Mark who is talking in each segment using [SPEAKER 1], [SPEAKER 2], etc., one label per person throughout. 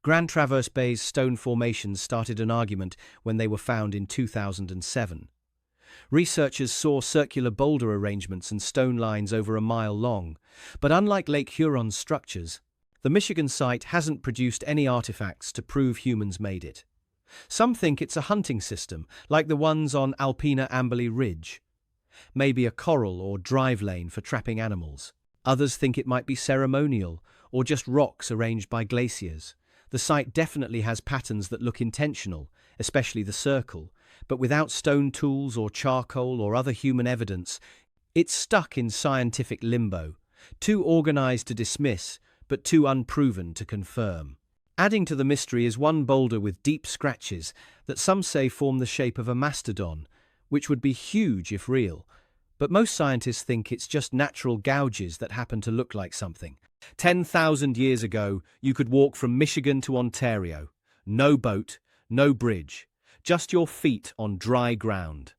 [SPEAKER 1] Grand Traverse Bay's stone formations started an argument when they were found in 2007. Researchers saw circular boulder arrangements and stone lines over a mile long, but unlike Lake Huron's structures, the Michigan site hasn't produced any artifacts to prove humans made it. Some think it's a hunting system, like the ones on Alpena Amberley Ridge. Maybe a corral or drive lane for trapping animals. Others think it might be ceremonial, or just rocks arranged by glaciers. The site definitely has patterns that look intentional, especially the circle, but without stone tools or charcoal or other human evidence, it's stuck in scientific limbo, too organized to dismiss, but too unproven to confirm. Adding to the mystery is one boulder with deep scratches that some say form the shape of a mastodon, which would be huge if real, but most scientists think it's just natural gouges that happen to look like something. 10,000 years ago, you could walk from Michigan to Ontario. No boat, no bridge, just your feet on dry ground.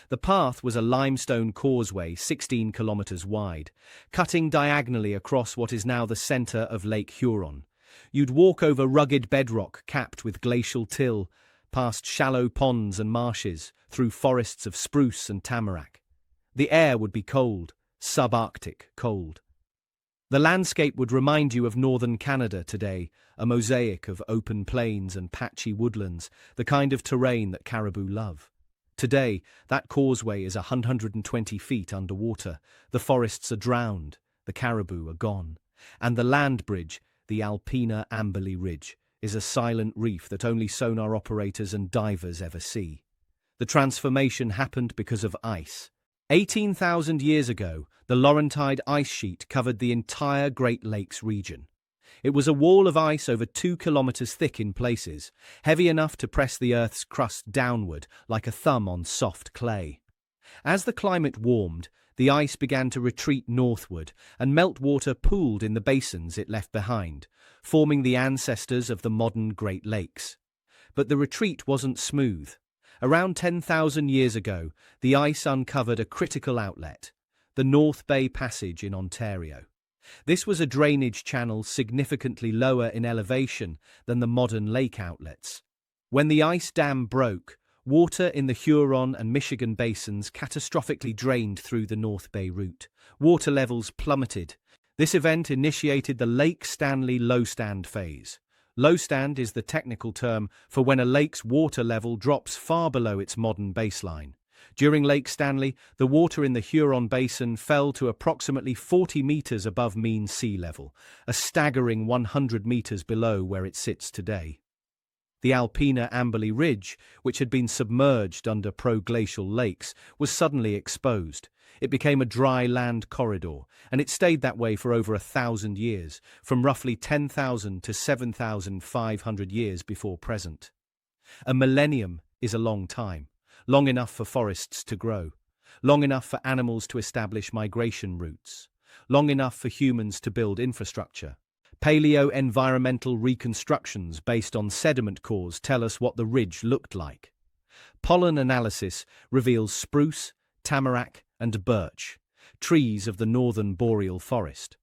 [SPEAKER 1] The path was a limestone causeway 16 kilometers wide, cutting diagonally across what is now the center of Lake Huron. You'd walk over rugged bedrock capped with glacial till, past shallow ponds and marshes, through forests of spruce and tamarack. The air would be cold, subarctic cold. The landscape would remind you of northern Canada today, a mosaic of open plains and patchy woodlands, the kind of terrain that caribou love. Today, that causeway is 120 feet underwater, the forests are drowned, the caribou are gone, and the land bridge, the Alpena Amberley Ridge, is a silent reef that only sonar operators and divers ever see. The transformation happened because of ice. 18,000 years ago, the Laurentide ice sheet covered the entire Great Lakes region. It was a wall of ice over 2 kilometers thick in places, heavy enough to press the Earth's crust downward like a thumb on soft clay. As the climate warmed, the ice began to retreat northward, and meltwater pooled in the basins it left behind, forming the ancestors of the modern Great Lakes. But the retreat wasn't smooth. Around 10,000 years ago, the ice uncovered a critical outlet, the North Bay Passage in Ontario. This was a drainage channel significantly lower in elevation than the modern lake outlets. When the ice dam broke, water in the Huron and Michigan basins catastrophically drained through the North Bay route. Water levels plummeted. This event initiated the Lake Stanley low stand phase. Low stand is the technical term for when a lake's water level drops far below its modern baseline. During Lake Stanley, the water in the Huron Basin fell to approximately 40 meters above mean sea level, a staggering 100 meters below where it sits today. The Alpena Amberley Ridge, which had been submerged under proglacial lakes, was suddenly exposed. It became a dry land corridor, and it stayed that way for over 1,000 years, from roughly 10,000 to 7,500 years before present. A millennium is a long time, long enough for forests to grow, long enough for animals to establish migration routes, long enough for humans to build infrastructure. Paleo-environmental reconstructions based on sediment cores tell us what the ridge looked like. Pollen analysis reveals spruce, tamarack, and birch, trees of the northern boreal forest.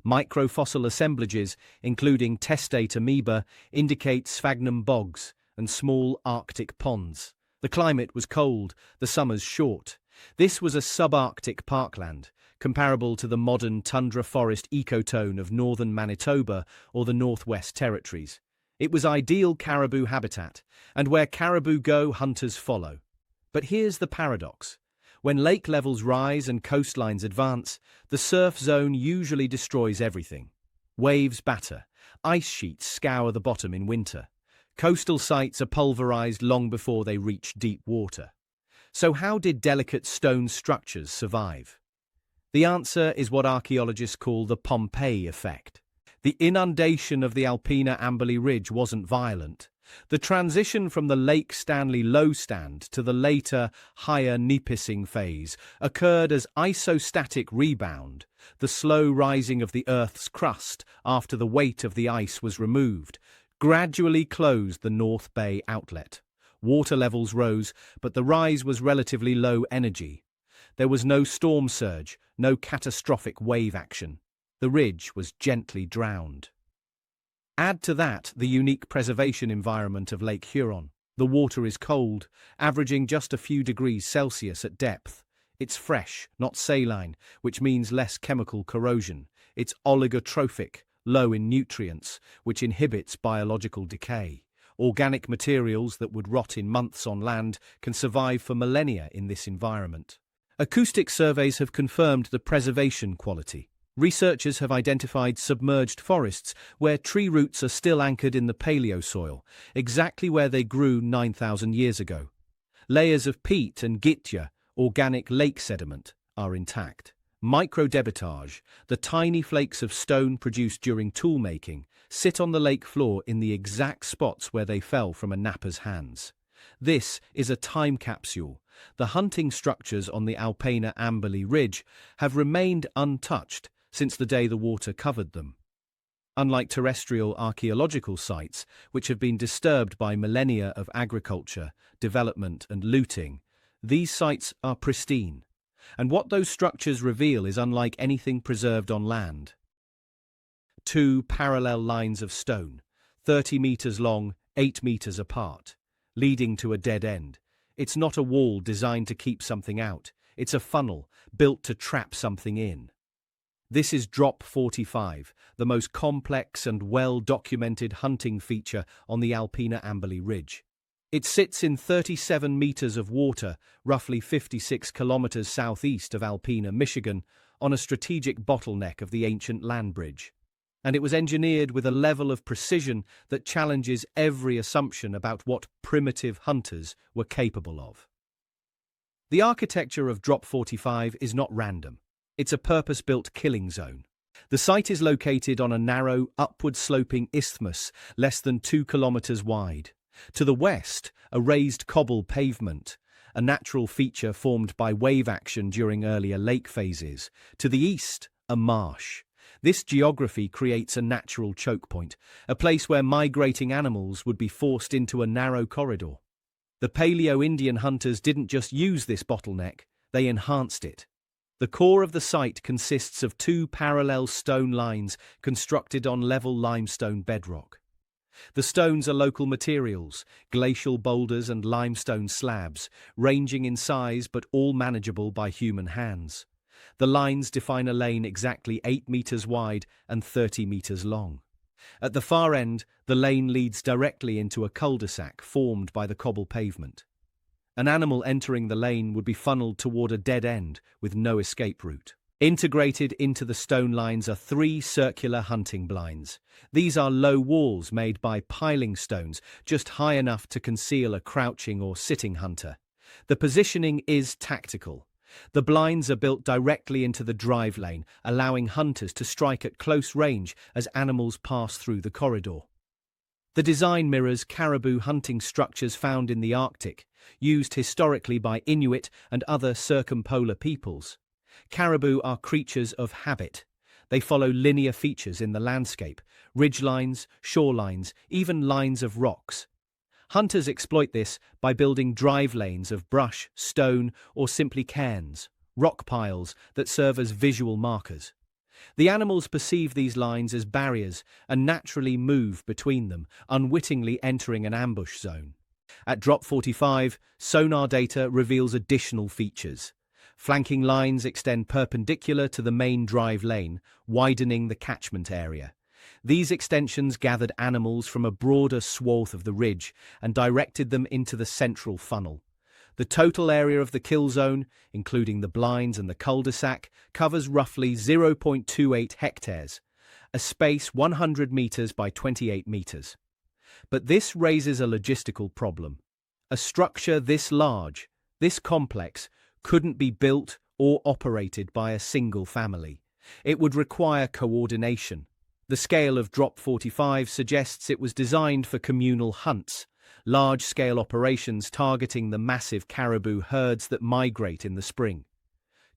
[SPEAKER 1] Microfossil assemblages, including testate amoeba, indicate sphagnum bogs and small Arctic ponds. The climate was cold, the summers short. This was a subarctic parkland, comparable to the modern tundra forest ecotone of northern Manitoba or the Northwest Territories. It was ideal caribou habitat, and where caribou go, hunters follow. But here's the paradox. When lake levels rise and coastlines advance, the surf zone usually destroys everything. Waves batter, ice sheets scour the bottom in winter. Coastal sites are pulverized long before they reach deep water. So how did delicate stone structures survive? The answer is what archaeologists call the Pompeii effect. The inundation of the Alpena Amberley Ridge wasn't violent. The transition from the Lake Stanley low stand to the later, higher Nipissing phase occurred as isostatic rebound, the slow rising of the Earth's crust after the weight of the ice was removed, gradually closed the North Bay outlet. Water levels rose, but the rise was relatively low energy. There was no storm surge, no catastrophic wave action. The ridge was gently drowned. Add to that the unique preservation environment of Lake Huron. The water is cold, averaging just a few degrees Celsius at depth. It's fresh, not saline, which means less chemical corrosion. It's oligotrophic, low in nutrients, which inhibits biological decay. Organic materials that would rot in months on land can survive for millennia in this environment. Acoustic surveys have confirmed the preservation quality. Researchers have identified submerged forests where tree roots are still anchored in the paleosoil, exactly where they grew 9,000 years ago. Layers of peat and gitya, organic lake sediment, are intact. Microdebitage, the tiny flakes of stone produced during tool-making, sit on the lake floor in the exact spots where they fell from a napper's hands. This is a time capsule. The hunting structures on the Alpena Amberley Ridge have remained untouched since the day the water covered them. Unlike terrestrial archaeological sites, which have been disturbed by millennia of agriculture, development and looting, these sites are pristine. And what those structures reveal is unlike anything preserved on land. 2 parallel lines of stone, 30 meters long, 8 meters apart, leading to a dead end. It's not a wall designed to keep something out. It's a funnel built to trap something in. This is Drop 45, the most complex and well-documented hunting feature on the Alpena Amberley Ridge. It sits in 37 meters of water, roughly 56 kilometers southeast of Alpena, Michigan, on a strategic bottleneck of the ancient land bridge. And it was engineered with a level of precision that challenges every assumption about what primitive hunters were capable of. The architecture of Drop 45 is not random. It's a purpose-built killing zone. The site is located on a narrow, upward-sloping isthmus less than 2 kilometers wide. To the west, a raised cobble pavement, a natural feature formed by wave action during earlier lake phases. To the east, a marsh. This geography creates a natural choke point, a place where migrating animals would be forced into a narrow corridor. The Paleo-Indian hunters didn't just use this bottleneck, they enhanced it. The core of the site consists of 2 parallel stone lines constructed on level limestone bedrock. The stones are local materials, glacial boulders and limestone slabs, ranging in size but all manageable by human hands. The lines define a lane exactly 8 meters wide and 30 meters long. At the far end, the lane leads directly into a cul-de-sac formed by the cobble pavement. An animal entering the lane would be funneled toward a dead end with no escape route. Integrated into the stone lines are 3 circular hunting blinds. These are low walls made by piling stones just high enough to conceal a crouching or sitting hunter. The positioning is tactical. The blinds are built directly into the drive lane, allowing hunters to strike at close range as animals pass through the corridor. The design mirrors caribou hunting structures found in the Arctic, used historically by Inuit and other circumpolar peoples. Caribou are creatures of habit. They follow linear features in the landscape, ridgelines, shorelines, even lines of rocks. Hunters exploit this by building drive lanes of brush, stone, or simply cairns, rock piles that serve as visual markers. The animals perceive these lines as barriers and naturally move between them, unwittingly entering an ambush zone. At Drop 45, sonar data reveals additional features. Flanking lines extend perpendicular to the main drive lane, widening the catchment area. These extensions gathered animals from a broader swath of the ridge and directed them into the central funnel. The total area of the kill zone, including the blinds and the cul-de-sac, covers roughly 0.28 hectares, a space 100 meters by 28 meters. But this raises a logistical problem. A structure this large, this complex, couldn't be built or operated by a single family. It would require coordination. The scale of Drop 45 suggests it was designed for communal hunts, large-scale operations targeting the massive caribou herds that migrate in the spring.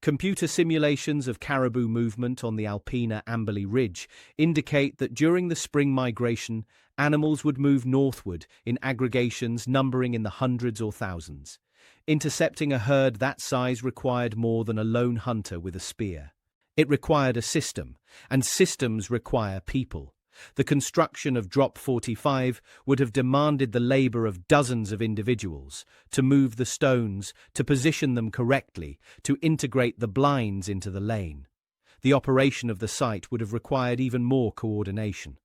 [SPEAKER 1] Computer simulations of caribou movement on the Alpena Amberley Ridge indicate that during the spring migration, animals would move northward in aggregations numbering in the hundreds or thousands. Intercepting a herd that size required more than a lone hunter with a spear. It required a system, and systems require people. The construction of Drop 45 would have demanded the labor of dozens of individuals to move the stones, to position them correctly, to integrate the blinds into the lane. The operation of the site would have required even more coordination.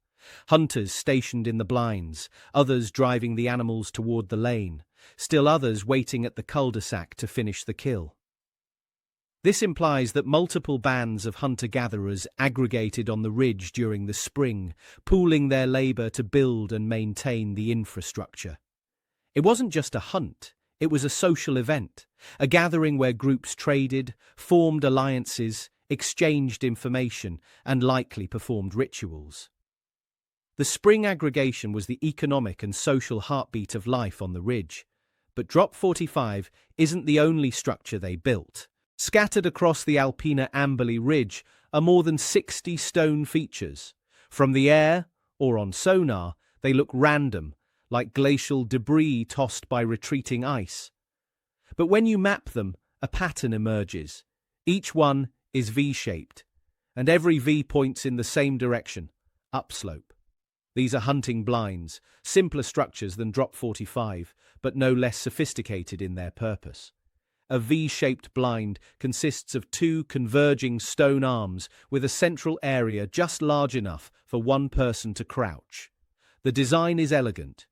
[SPEAKER 1] Hunters stationed in the blinds, others driving the animals toward the lane, still others waiting at the cul-de-sac to finish the kill. This implies that multiple bands of hunter-gatherers aggregated on the ridge during the spring, pooling their labor to build and maintain the infrastructure. It wasn't just a hunt, it was a social event, a gathering where groups traded, formed alliances, exchanged information, and likely performed rituals. The spring aggregation was the economic and social heartbeat of life on the ridge. But Drop 45 isn't the only structure they built. Scattered across the Alpina Ambali Ridge are more than 60 stone features. From the air, or on sonar, they look random, like glacial debris tossed by retreating ice. But when you map them, a pattern emerges. Each one is V-shaped, and every V points in the same direction, upslope. These are hunting blinds, simpler structures than Drop 45, but no less sophisticated in their purpose. A V-shaped blind consists of two converging stone arms with a central area just large enough for one person to crouch. The design is elegant.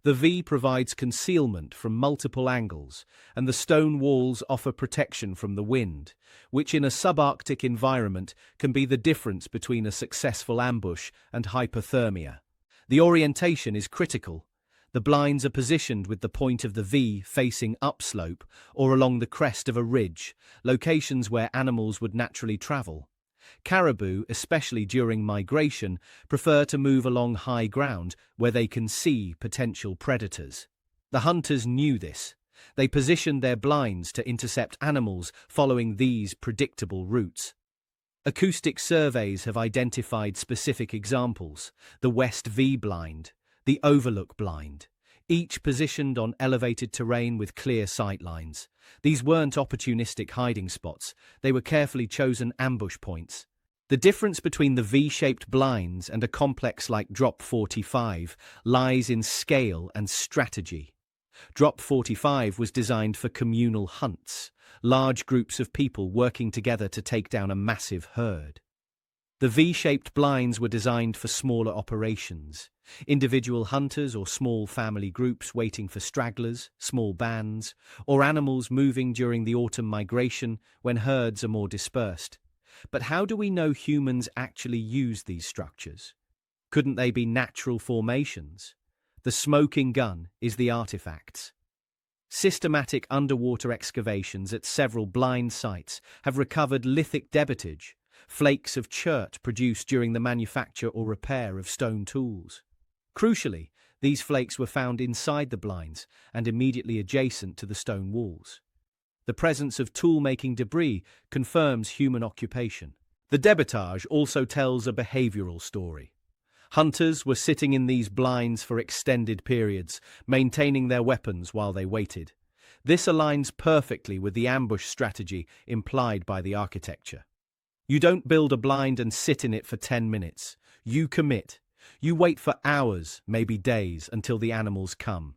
[SPEAKER 1] The V provides concealment from multiple angles, and the stone walls offer protection from the wind, which in a subarctic environment can be the difference between a successful ambush and hypothermia. The orientation is critical. The blinds are positioned with the point of the V facing upslope or along the crest of a ridge, locations where animals would naturally travel. Caribou, especially during migration, prefer to move along high ground where they can see potential predators. The hunters knew this. They positioned their blinds to intercept animals following these predictable routes. Acoustic surveys have identified specific examples: the West V blind, the Overlook blind, each positioned on elevated terrain with clear sightlines. These weren't opportunistic hiding spots, they were carefully chosen ambush points. The difference between the V-shaped blinds and a complex like Drop 45 lies in scale and strategy. Drop 45 was designed for communal hunts, large groups of people working together to take down a massive herd. The V-shaped blinds were designed for smaller operations, individual hunters or small family groups waiting for stragglers, small bands, or animals moving during the autumn migration when herds are more dispersed. But how do we know humans actually use these structures? Couldn't they be natural formations? The smoking gun is the artifacts. Systematic underwater excavations at several blind sites have recovered lithic debitage, flakes of chert produced during the manufacture or repair of stone tools. Crucially, these flakes were found inside the blinds and immediately adjacent to the stone walls. The presence of tool-making debris confirms human occupation. The debitage also tells a behavioral story. Hunters were sitting in these blinds for extended periods, maintaining their weapons while they waited. This aligns perfectly with the ambush strategy implied by the architecture. You don't build a blind and sit in it for 10 minutes. You commit. You wait for hours, maybe days, until the animals come.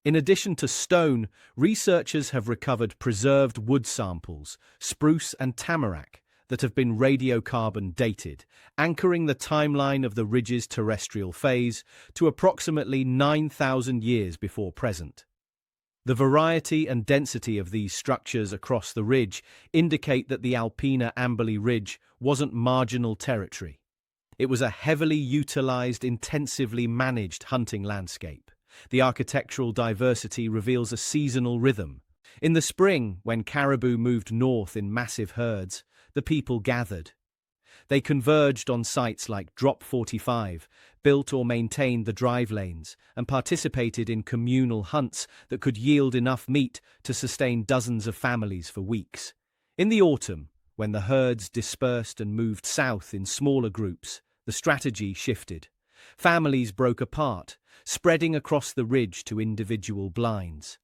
[SPEAKER 1] In addition to stone, researchers have recovered preserved wood samples, spruce and tamarack, that have been radiocarbon dated, anchoring the timeline of the ridge's terrestrial phase to approximately 9,000 years before present. The variety and density of these structures across the ridge indicate that the Alpina Ambali Ridge wasn't marginal territory. It was a heavily utilized, intensively managed hunting landscape. The architectural diversity reveals a seasonal rhythm. In the spring, when caribou moved north in massive herds, the people gathered. They converged on sites like Drop 45, built or maintained the drive lanes, and participated in communal hunts that could yield enough meat to sustain dozens of families for weeks. In the autumn, when the herds dispersed and moved south in smaller groups, the strategy shifted. Families broke apart, spreading across the ridge to individual blinds.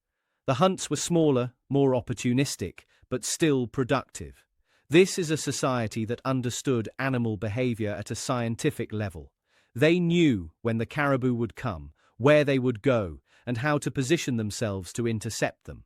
[SPEAKER 1] The hunts were smaller, more opportunistic, but still productive. This is a society that understood animal behavior at a scientific level. They knew when the caribou would come, where they would go, and how to position themselves to intercept them.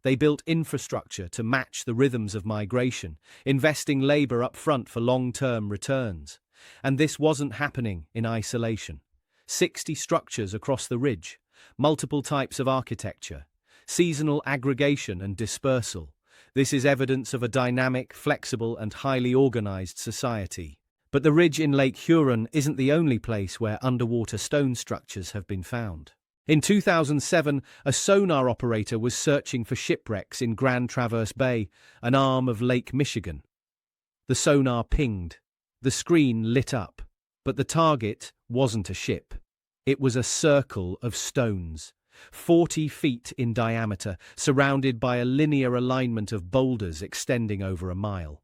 [SPEAKER 1] They built infrastructure to match the rhythms of migration, investing labor up front for long-term returns. And this wasn't happening in isolation. 60 structures across the ridge, multiple types of architecture, seasonal aggregation and dispersal. This is evidence of a dynamic, flexible, and highly organized society. But the ridge in Lake Huron isn't the only place where underwater stone structures have been found. In 2007, a sonar operator was searching for shipwrecks in Grand Traverse Bay, an arm of Lake Michigan. The sonar pinged. The screen lit up. But the target wasn't a ship. It was a circle of stones, 40 feet in diameter, surrounded by a linear alignment of boulders extending over a mile.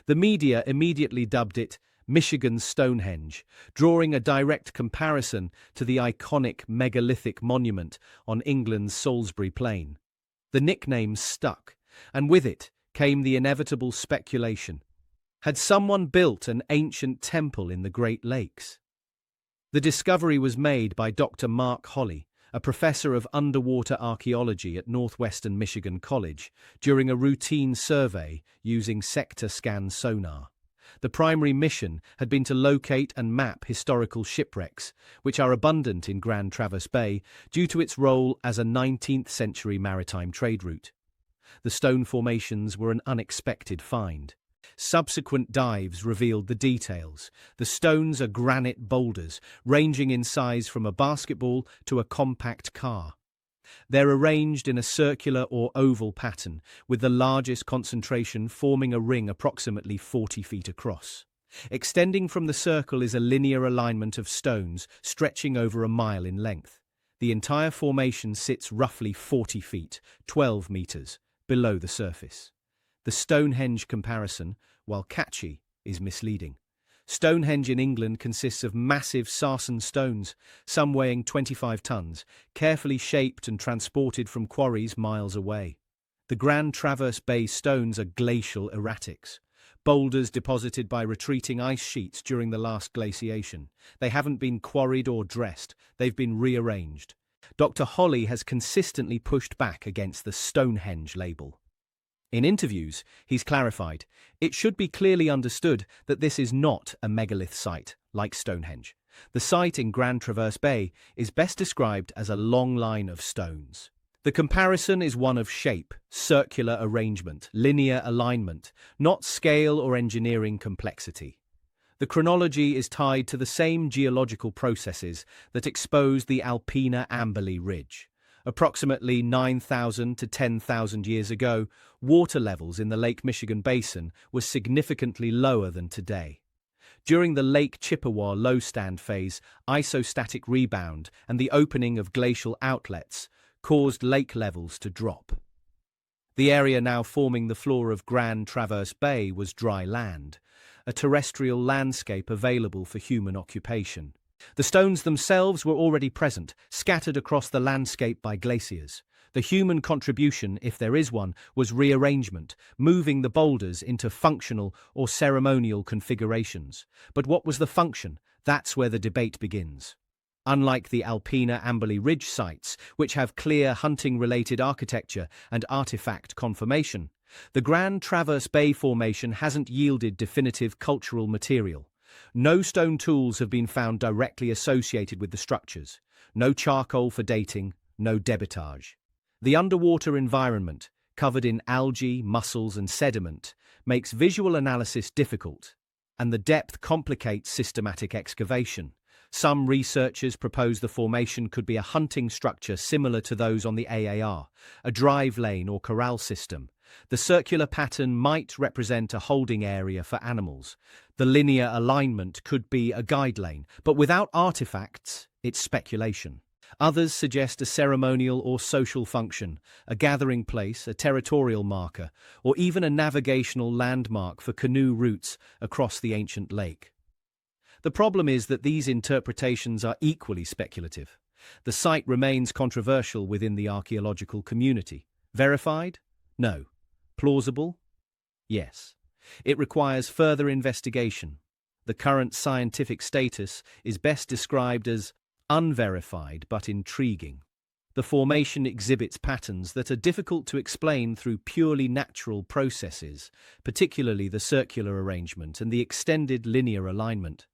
[SPEAKER 1] The media immediately dubbed it Michigan's Stonehenge, drawing a direct comparison to the iconic megalithic monument on England's Salisbury Plain. The nickname stuck, and with it came the inevitable speculation. Had someone built an ancient temple in the Great Lakes? The discovery was made by Dr. Mark Holley, a professor of underwater archaeology at Northwestern Michigan College, during a routine survey using sector scan sonar. The primary mission had been to locate and map historical shipwrecks, which are abundant in Grand Traverse Bay due to its role as a 19th-century maritime trade route. The stone formations were an unexpected find. Subsequent dives revealed the details. The stones are granite boulders, ranging in size from a basketball to a compact car. They're arranged in a circular or oval pattern, with the largest concentration forming a ring approximately 40 feet across. Extending from the circle is a linear alignment of stones stretching over a mile in length. The entire formation sits roughly 40 feet, 12 meters, below the surface. The Stonehenge comparison, while catchy, is misleading. Stonehenge in England consists of massive sarsen stones, some weighing 25 tons, carefully shaped and transported from quarries miles away. The Grand Traverse Bay stones are glacial erratics, boulders deposited by retreating ice sheets during the last glaciation. They haven't been quarried or dressed, they've been rearranged. Dr. Holley has consistently pushed back against the Stonehenge label. In interviews, he's clarified, it should be clearly understood that this is not a megalith site like Stonehenge. The site in Grand Traverse Bay is best described as a long line of stones. The comparison is one of shape, circular arrangement, linear alignment, not scale or engineering complexity. The chronology is tied to the same geological processes that exposed the Alpena Amberley Ridge. Approximately 9,000 to 10,000 years ago, water levels in the Lake Michigan basin were significantly lower than today. During the Lake Chippewa low-stand phase, isostatic rebound and the opening of glacial outlets caused lake levels to drop. The area now forming the floor of Grand Traverse Bay was dry land, a terrestrial landscape available for human occupation. The stones themselves were already present, scattered across the landscape by glaciers. The human contribution, if there is one, was rearrangement, moving the boulders into functional or ceremonial configurations. But what was the function? That's where the debate begins. Unlike the Alpena Amberley Ridge sites, which have clear hunting-related architecture and artifact confirmation, the Grand Traverse Bay Formation hasn't yielded definitive cultural material. No stone tools have been found directly associated with the structures. No charcoal for dating, no debitage. The underwater environment, covered in algae, mussels, and sediment, makes visual analysis difficult, and the depth complicates systematic excavation. Some researchers propose the formation could be a hunting structure similar to those on the AAR, a drive lane or corral system. The circular pattern might represent a holding area for animals. The linear alignment could be a guide lane, but without artifacts, it's speculation. Others suggest a ceremonial or social function, a gathering place, a territorial marker, or even a navigational landmark for canoe routes across the ancient lake. The problem is that these interpretations are equally speculative. The site remains controversial within the archaeological community. Verified? No. Plausible? Yes. It requires further investigation. The current scientific status is best described as unverified but intriguing. The formation exhibits patterns that are difficult to explain through purely natural processes, particularly the circular arrangement and the extended linear alignment.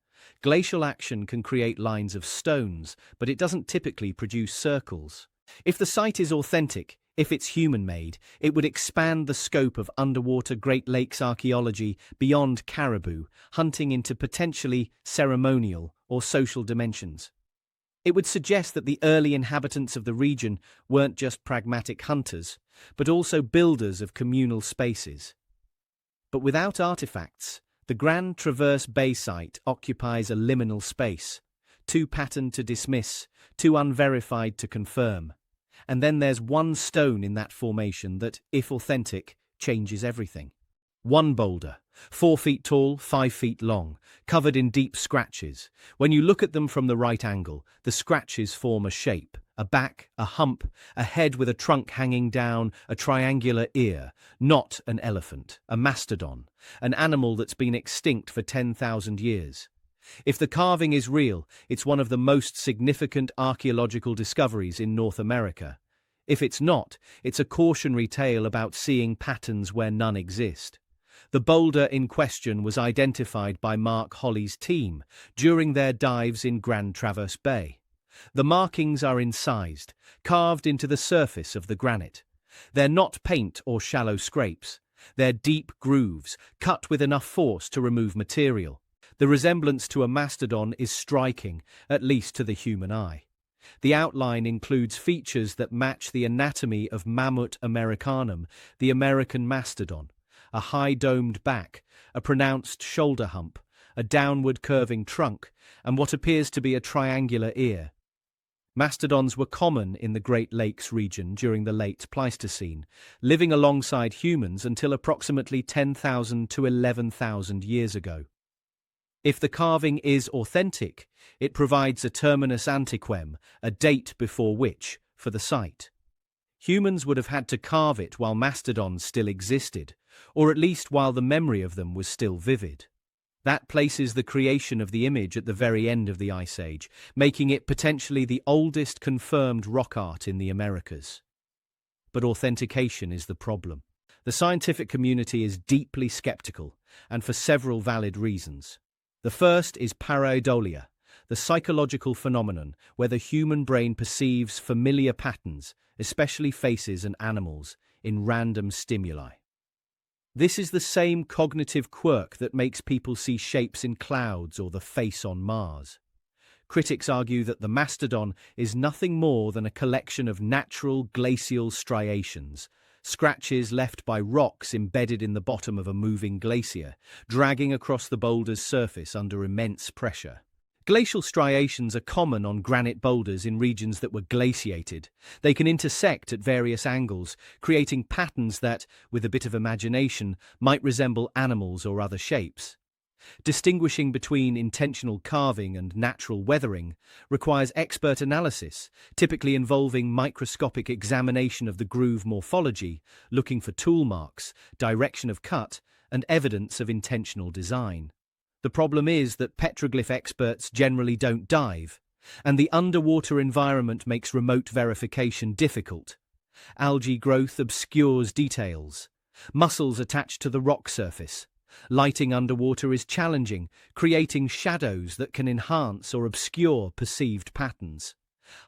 [SPEAKER 1] Glacial action can create lines of stones, but it doesn't typically produce circles. If the site is authentic, if it's human-made, it would expand the scope of underwater Great Lakes archaeology beyond caribou, hunting into potentially ceremonial or social dimensions. It would suggest that the early inhabitants of the region weren't just pragmatic hunters, but also builders of communal spaces. But without artifacts, the Grand Traverse Bay site occupies a liminal space, too patterned to dismiss, too unverified to confirm. And then there's one stone in that formation that, if authentic, changes everything. One boulder, 4 feet tall, 5 feet long, covered in deep scratches. When you look at them from the right angle, the scratches form a shape, a back, a hump, a head with a trunk hanging down, a triangular ear, not an elephant, a mastodon, an animal that's been extinct for 10,000 years. If the carving is real, it's one of the most significant archaeological discoveries in North America. If it's not, it's a cautionary tale about seeing patterns where none exist. The boulder in question was identified by Mark Holley's team during their dives in Grand Traverse Bay. The markings are incised, carved into the surface of the granite. They're not paint or shallow scrapes. They're deep grooves, cut with enough force to remove material. The resemblance to a mastodon is striking, at least to the human eye. The outline includes features that match the anatomy of Mammut americanum, the American mastodon. A high-domed back, a pronounced shoulder hump, a downward curving trunk, and what appears to be a triangular ear. Mastodons were common in the Great Lakes region during the late Pleistocene, living alongside humans until approximately 10,000 to 11,000 years ago. If the carving is authentic, it provides a terminus antiquem, a date before which, for the site. Humans would have had to carve it while mastodons still existed, or at least while the memory of them was still vivid. That places the creation of the image at the very end of the Ice Age, making it potentially the oldest confirmed rock art in the Americas. But authentication is the problem. The scientific community is deeply skeptical, and for several valid reasons. The first is pareidolia, the psychological phenomenon where the human brain perceives familiar patterns, especially faces and animals, in random stimuli. This is the same cognitive quirk that makes people see shapes in clouds or the face on Mars. Critics argue that the mastodon is nothing more than a collection of natural glacial striations, scratches left by rocks embedded in the bottom of a moving glacier, dragging across the boulder's surface under immense pressure. Glacial striations are common on granite boulders in regions that were glaciated. They can intersect at various angles, creating patterns that, with a bit of imagination, might resemble animals or other shapes. Distinguishing between intentional carving and natural weathering requires expert analysis, typically involving microscopic examination of the groove morphology, looking for tool marks, direction of cut, and evidence of intentional design. The problem is that petroglyph experts generally don't dive, and the underwater environment makes remote verification difficult. Algae growth obscures details. Mussels attached to the rock surface. Lighting underwater is challenging, creating shadows that can enhance or obscure perceived patterns.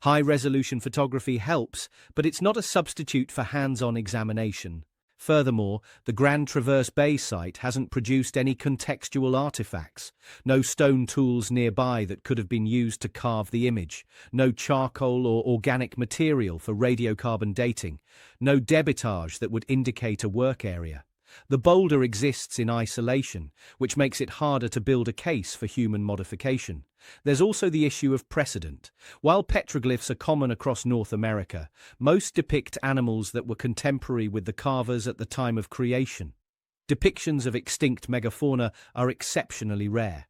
[SPEAKER 1] High-resolution photography helps, but it's not a substitute for hands-on examination. Furthermore, the Grand Traverse Bay site hasn't produced any contextual artifacts, no stone tools nearby that could have been used to carve the image, no charcoal or organic material for radiocarbon dating, no debitage that would indicate a work area. The boulder exists in isolation, which makes it harder to build a case for human modification. There's also the issue of precedent. While petroglyphs are common across North America, most depict animals that were contemporary with the carvers at the time of creation. Depictions of extinct megafauna are exceptionally rare.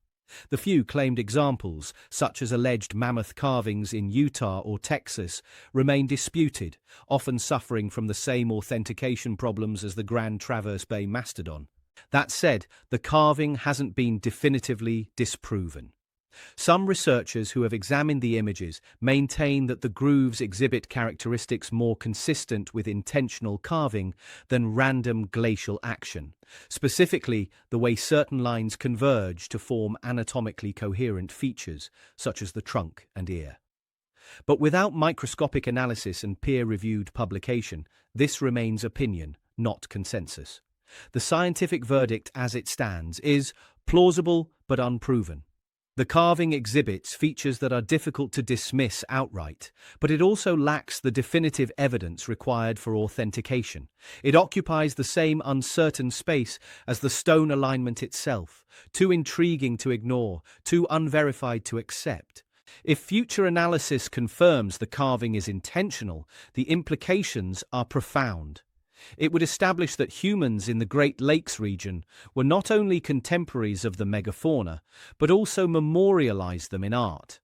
[SPEAKER 1] The few claimed examples, such as alleged mammoth carvings in Utah or Texas, remain disputed, often suffering from the same authentication problems as the Grand Traverse Bay mastodon. That said, the carving hasn't been definitively disproven. Some researchers who have examined the images maintain that the grooves exhibit characteristics more consistent with intentional carving than random glacial action, specifically the way certain lines converge to form anatomically coherent features, such as the trunk and ear. But without microscopic analysis and peer-reviewed publication, this remains opinion, not consensus. The scientific verdict as it stands is plausible but unproven. The carving exhibits features that are difficult to dismiss outright, but it also lacks the definitive evidence required for authentication. It occupies the same uncertain space as the stone alignment itself, too intriguing to ignore, too unverified to accept. If future analysis confirms the carving is intentional, the implications are profound. It would establish that humans in the Great Lakes region were not only contemporaries of the megafauna, but also memorialize them in art.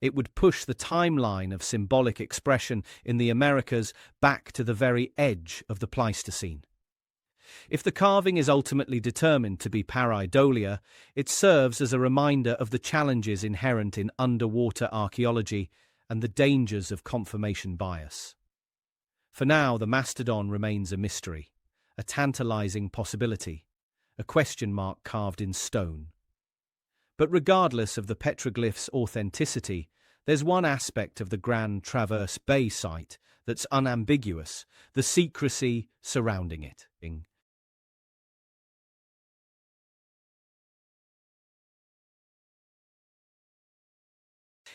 [SPEAKER 1] It would push the timeline of symbolic expression in the Americas back to the very edge of the Pleistocene. If the carving is ultimately determined to be pareidolia, it serves as a reminder of the challenges inherent in underwater archaeology and the dangers of confirmation bias. For now, the mastodon remains a mystery, a tantalizing possibility, a question mark carved in stone. But regardless of the petroglyph's authenticity, there's one aspect of the Grand Traverse Bay site that's unambiguous: the secrecy surrounding it.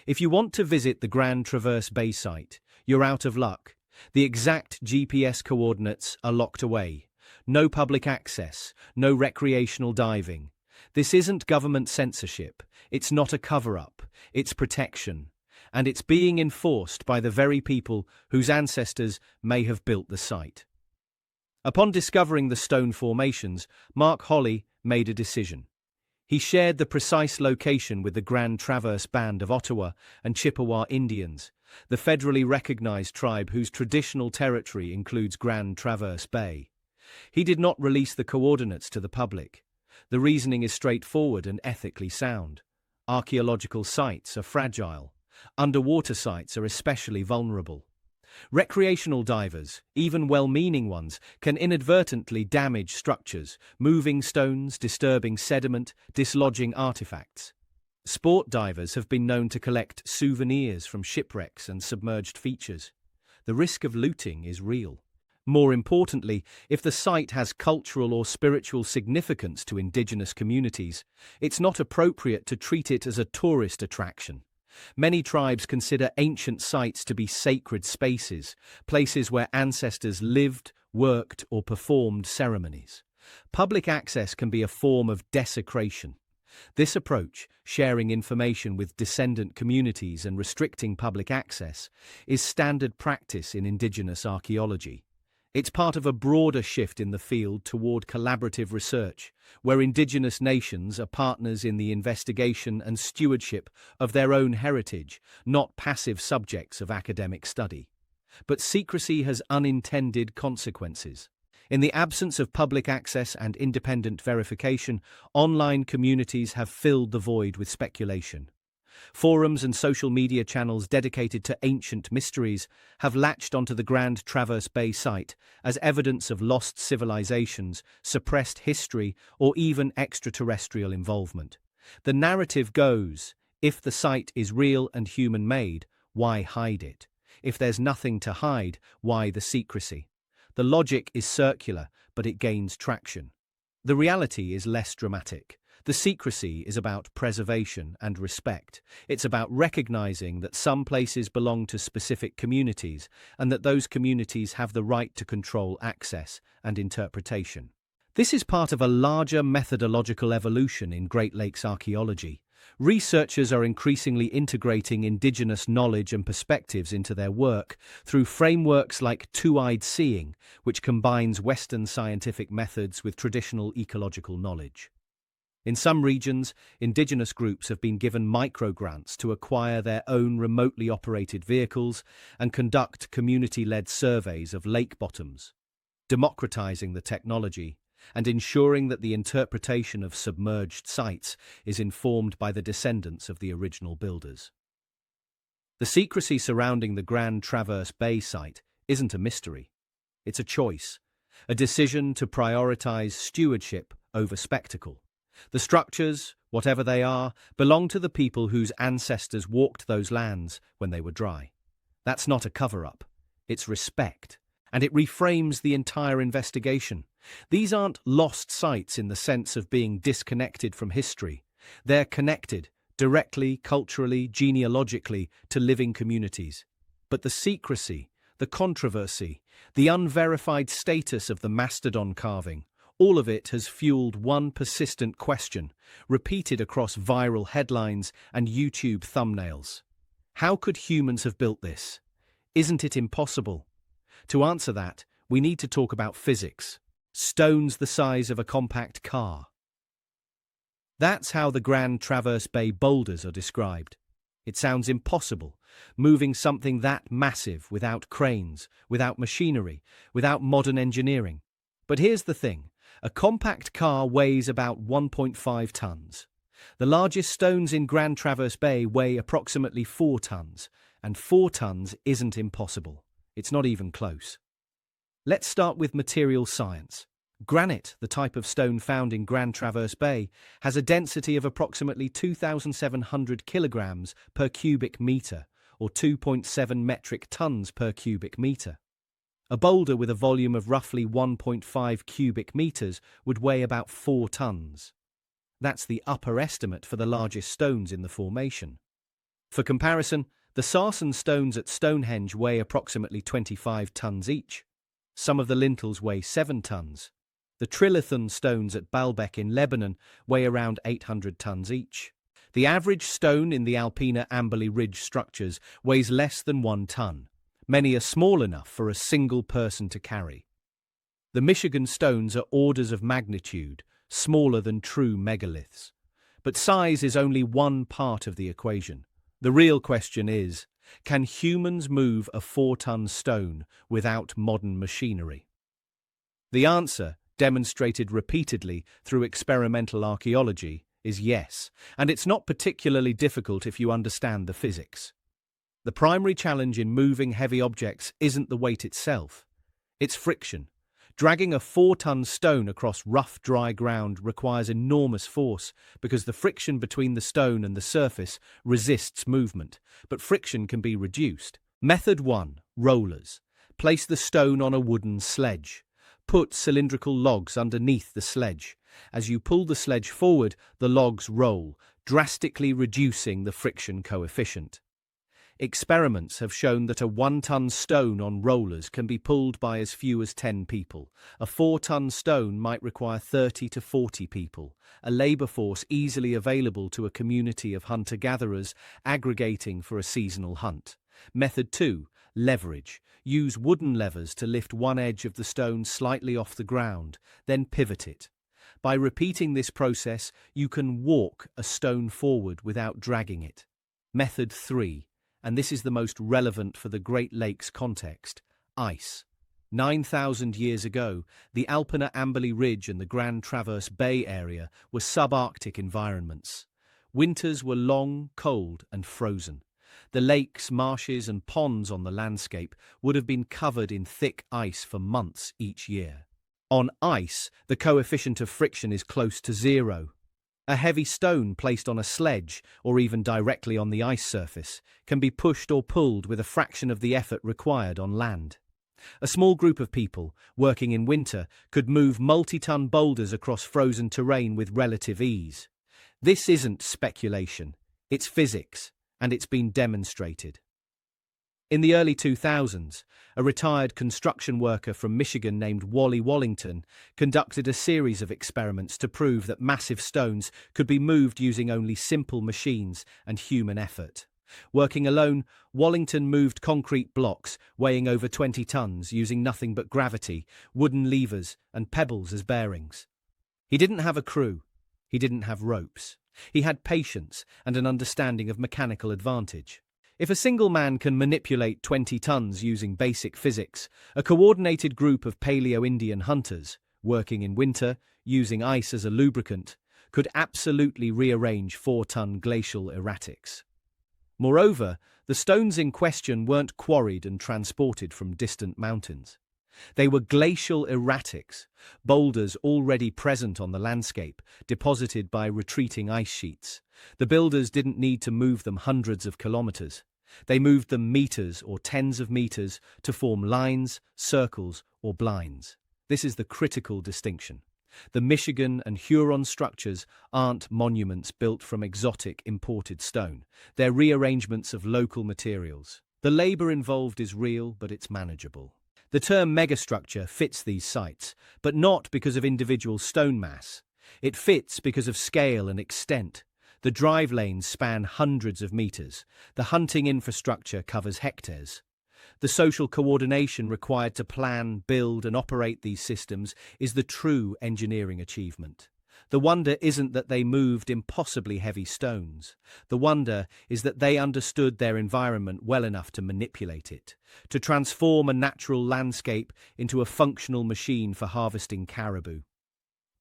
[SPEAKER 1] If you want to visit the Grand Traverse Bay site, you're out of luck. The exact GPS coordinates are locked away. No public access, no recreational diving. This isn't government censorship. It's not a cover-up. It's protection. And it's being enforced by the very people whose ancestors may have built the site. Upon discovering the stone formations, Mark Holley made a decision. He shared the precise location with the Grand Traverse Band of Ottawa and Chippewa Indians, the federally recognized tribe whose traditional territory includes Grand Traverse Bay. He did not release the coordinates to the public. The reasoning is straightforward and ethically sound. Archaeological sites are fragile. Underwater sites are especially vulnerable. Recreational divers, even well-meaning ones, can inadvertently damage structures, moving stones, disturbing sediment, dislodging artifacts. Sport divers have been known to collect souvenirs from shipwrecks and submerged features. The risk of looting is real. More importantly, if the site has cultural or spiritual significance to indigenous communities, it's not appropriate to treat it as a tourist attraction. Many tribes consider ancient sites to be sacred spaces, places where ancestors lived, worked, or performed ceremonies. Public access can be a form of desecration. This approach, sharing information with descendant communities and restricting public access, is standard practice in indigenous archaeology. It's part of a broader shift in the field toward collaborative research, where indigenous nations are partners in the investigation and stewardship of their own heritage, not passive subjects of academic study. But secrecy has unintended consequences. In the absence of public access and independent verification, online communities have filled the void with speculation. Forums and social media channels dedicated to ancient mysteries have latched onto the Grand Traverse Bay site as evidence of lost civilizations, suppressed history, or even extraterrestrial involvement. The narrative goes, if the site is real and human-made, why hide it? If there's nothing to hide, why the secrecy? The logic is circular, but it gains traction. The reality is less dramatic. The secrecy is about preservation and respect. It's about recognizing that some places belong to specific communities and that those communities have the right to control access and interpretation. This is part of a larger methodological evolution in Great Lakes archaeology. Researchers are increasingly integrating indigenous knowledge and perspectives into their work through frameworks like two-eyed seeing, which combines Western scientific methods with traditional ecological knowledge. In some regions, indigenous groups have been given microgrants to acquire their own remotely operated vehicles and conduct community-led surveys of lake bottoms. Democratizing the technology, and ensuring that the interpretation of submerged sites is informed by the descendants of the original builders. The secrecy surrounding the Grand Traverse Bay site isn't a mystery. It's a choice, a decision to prioritize stewardship over spectacle. The structures, whatever they are, belong to the people whose ancestors walked those lands when they were dry. That's not a cover-up. It's respect. And it reframes the entire investigation. These aren't lost sites in the sense of being disconnected from history. They're connected, directly, culturally, genealogically, to living communities. But the secrecy, the controversy, the unverified status of the mastodon carving, all of it has fueled one persistent question, repeated across viral headlines and YouTube thumbnails. How could humans have built this? Isn't it impossible? To answer that, we need to talk about physics. Stones the size of a compact car. That's how the Grand Traverse Bay boulders are described. It sounds impossible, moving something that massive without cranes, without machinery, without modern engineering. But here's the thing. A compact car weighs about 1.5 tons. The largest stones in Grand Traverse Bay weigh approximately 4 tons, and 4 tons isn't impossible. It's not even close. Let's start with material science. Granite, the type of stone found in Grand Traverse Bay, has a density of approximately 2,700 kilograms per cubic meter, or 2.7 metric tons per cubic meter. A boulder with a volume of roughly 1.5 cubic meters would weigh about 4 tons. That's the upper estimate for the largest stones in the formation. For comparison, the sarsen stones at Stonehenge weigh approximately 25 tons each. Some of the lintels weigh 7 tons. The trilithon stones at Baalbek in Lebanon weigh around 800 tons each. The average stone in the Alpina Amberley Ridge structures weighs less than 1 ton. Many are small enough for a single person to carry. The Michigan stones are orders of magnitude, smaller than true megaliths. But size is only one part of the equation. The real question is, can humans move a 4-ton stone without modern machinery? The answer, demonstrated repeatedly through experimental archaeology, is yes, and it's not particularly difficult if you understand the physics. The primary challenge in moving heavy objects isn't the weight itself, it's friction. Dragging a 4-ton stone across rough, dry ground requires enormous force because the friction between the stone and the surface resists movement, but friction can be reduced. Method 1. Rollers. Place the stone on a wooden sledge. Put cylindrical logs underneath the sledge. As you pull the sledge forward, the logs roll, drastically reducing the friction coefficient. Experiments have shown that a 1-ton stone on rollers can be pulled by as few as 10 people. A 4-ton stone might require 30 to 40 people, a labor force easily available to a community of hunter-gatherers aggregating for a seasonal hunt. Method 2. Leverage. Use wooden levers to lift one edge of the stone slightly off the ground, then pivot it. By repeating this process, you can walk a stone forward without dragging it. Method 3. And this is the most relevant for the Great Lakes context, ice. 9,000 years ago, the Alpina Amberley Ridge and the Grand Traverse Bay area were subarctic environments. Winters were long, cold, and frozen. The lakes, marshes, and ponds on the landscape would have been covered in thick ice for months each year. On ice, the coefficient of friction is close to 0. A heavy stone placed on a sledge, or even directly on the ice surface, can be pushed or pulled with a fraction of the effort required on land. A small group of people, working in winter, could move multi-ton boulders across frozen terrain with relative ease. This isn't speculation, it's physics, and it's been demonstrated. In the early 2000s, a retired construction worker from Michigan named Wally Wallington conducted a series of experiments to prove that massive stones could be moved using only simple machines and human effort. Working alone, Wallington moved concrete blocks weighing over 20 tons using nothing but gravity, wooden levers, and pebbles as bearings. He didn't have a crew. He didn't have ropes. He had patience and an understanding of mechanical advantage. If a single man can manipulate 20 tons using basic physics, a coordinated group of Paleo-Indian hunters, working in winter, using ice as a lubricant, could absolutely rearrange 4-ton glacial erratics. Moreover, the stones in question weren't quarried and transported from distant mountains. They were glacial erratics, boulders already present on the landscape, deposited by retreating ice sheets. The builders didn't need to move them hundreds of kilometers. They moved them meters or tens of meters to form lines, circles, or blinds. This is the critical distinction. The Michigan and Huron structures aren't monuments built from exotic imported stone. They're rearrangements of local materials. The labor involved is real, but it's manageable. The term megastructure fits these sites, but not because of individual stone mass. It fits because of scale and extent. The drive lanes span hundreds of meters. The hunting infrastructure covers hectares. The social coordination required to plan, build, and operate these systems is the true engineering achievement. The wonder isn't that they moved impossibly heavy stones. The wonder is that they understood their environment well enough to manipulate it, to transform a natural landscape into a functional machine for harvesting caribou.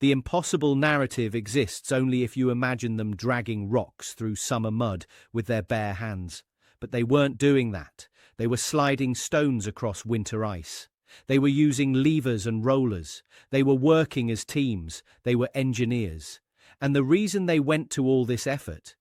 [SPEAKER 1] The impossible narrative exists only if you imagine them dragging rocks through summer mud with their bare hands. But they weren't doing that. They were sliding stones across winter ice. They were using levers and rollers. They were working as teams. They were engineers. And the reason they went to all this effort,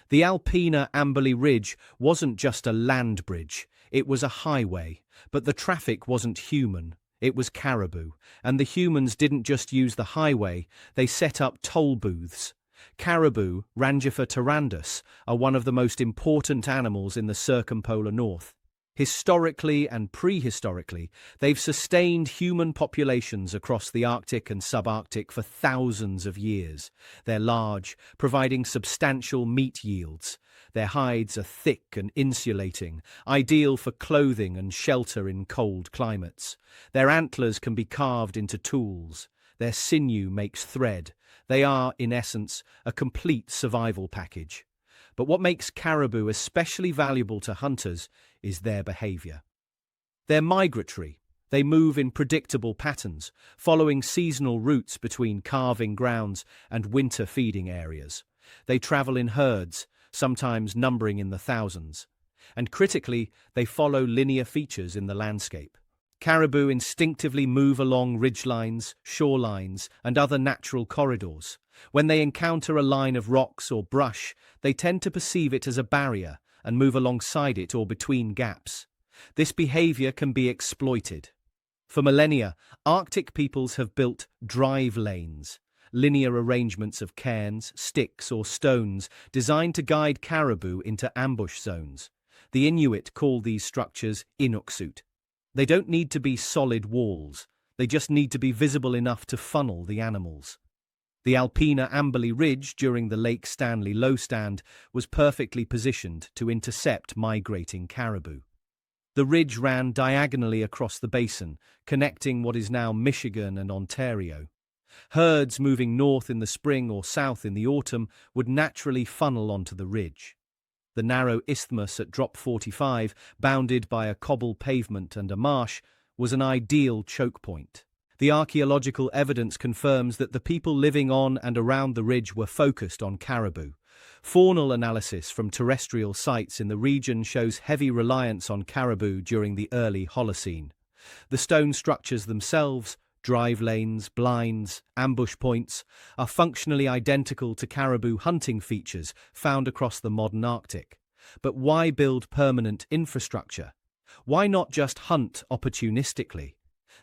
[SPEAKER 1] the Alpena Amberley Ridge wasn't just a land bridge. It was a highway. But the traffic wasn't human. It was caribou. And the humans didn't just use the highway. They set up toll booths. Caribou, Rangifer tarandus, are one of the most important animals in the circumpolar north. Historically and prehistorically, they've sustained human populations across the Arctic and subarctic for thousands of years. They're large, providing substantial meat yields. Their hides are thick and insulating, ideal for clothing and shelter in cold climates. Their antlers can be carved into tools. Their sinew makes thread. They are, in essence, a complete survival package. But what makes caribou especially valuable to hunters is their behavior. They're migratory. They move in predictable patterns, following seasonal routes between calving grounds and winter feeding areas. They travel in herds, sometimes numbering in the thousands. And critically, they follow linear features in the landscape. Caribou instinctively move along ridgelines, shorelines, and other natural corridors. When they encounter a line of rocks or brush, they tend to perceive it as a barrier and move alongside it or between gaps. This behavior can be exploited. For millennia, Arctic peoples have built drive lanes, linear arrangements of cairns, sticks, or stones designed to guide caribou into ambush zones. The Inuit call these structures inuksut. They don't need to be solid walls. They just need to be visible enough to funnel the animals. The Alpena Amberley Ridge during the Lake Stanley Lowstand was perfectly positioned to intercept migrating caribou. The ridge ran diagonally across the basin, connecting what is now Michigan and Ontario. Herds moving north in the spring or south in the autumn would naturally funnel onto the ridge. The narrow isthmus at Drop 45, bounded by a cobble pavement and a marsh, was an ideal choke point. The archaeological evidence confirms that the people living on and around the ridge were focused on caribou. Faunal analysis from terrestrial sites in the region shows heavy reliance on caribou during the early Holocene. The stone structures themselves, drive lanes, blinds, ambush points, are functionally identical to caribou hunting features found across the modern Arctic. But why build permanent infrastructure? Why not just hunt opportunistically?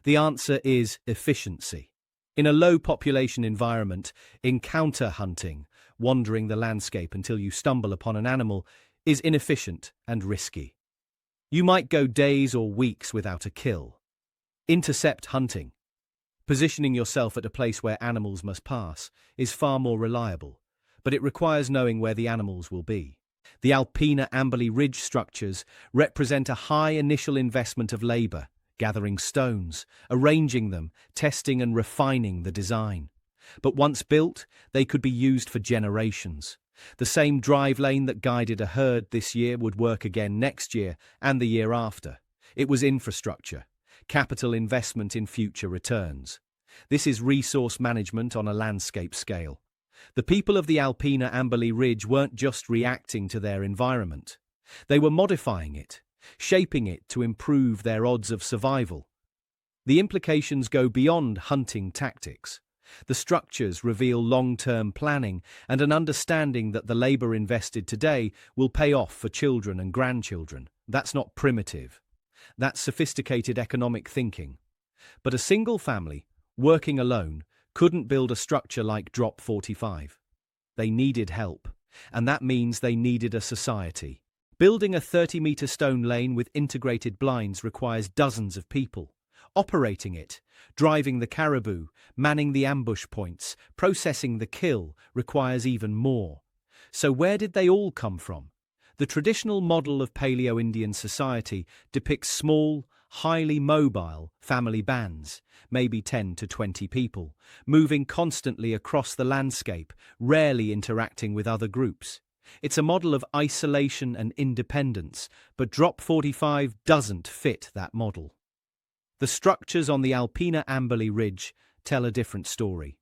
[SPEAKER 1] The answer is efficiency. In a low-population environment, encounter hunting, wandering the landscape until you stumble upon an animal, is inefficient and risky. You might go days or weeks without a kill. Intercept hunting, positioning yourself at a place where animals must pass, is far more reliable, but it requires knowing where the animals will be. The Alpena Amberley Ridge structures represent a high initial investment of labor, gathering stones, arranging them, testing and refining the design. But once built, they could be used for generations. The same drive lane that guided a herd this year would work again next year and the year after. It was infrastructure, capital investment in future returns. This is resource management on a landscape scale. The people of the Alpina Ambali Ridge weren't just reacting to their environment. They were modifying it, shaping it to improve their odds of survival. The implications go beyond hunting tactics. The structures reveal long-term planning and an understanding that the labor invested today will pay off for children and grandchildren. That's not primitive. That's sophisticated economic thinking. But a single family, working alone, couldn't build a structure like Drop 45. They needed help, and that means they needed a society. Building a 30-meter stone lane with integrated blinds requires dozens of people. Operating it, driving the caribou, manning the ambush points, processing the kill requires even more. So where did they all come from? The traditional model of Paleo-Indian society depicts small, highly mobile family bands, maybe 10 to 20 people, moving constantly across the landscape, rarely interacting with other groups. It's a model of isolation and independence, but Drop 45 doesn't fit that model. The structures on the Alpina Ambali Ridge tell a different story.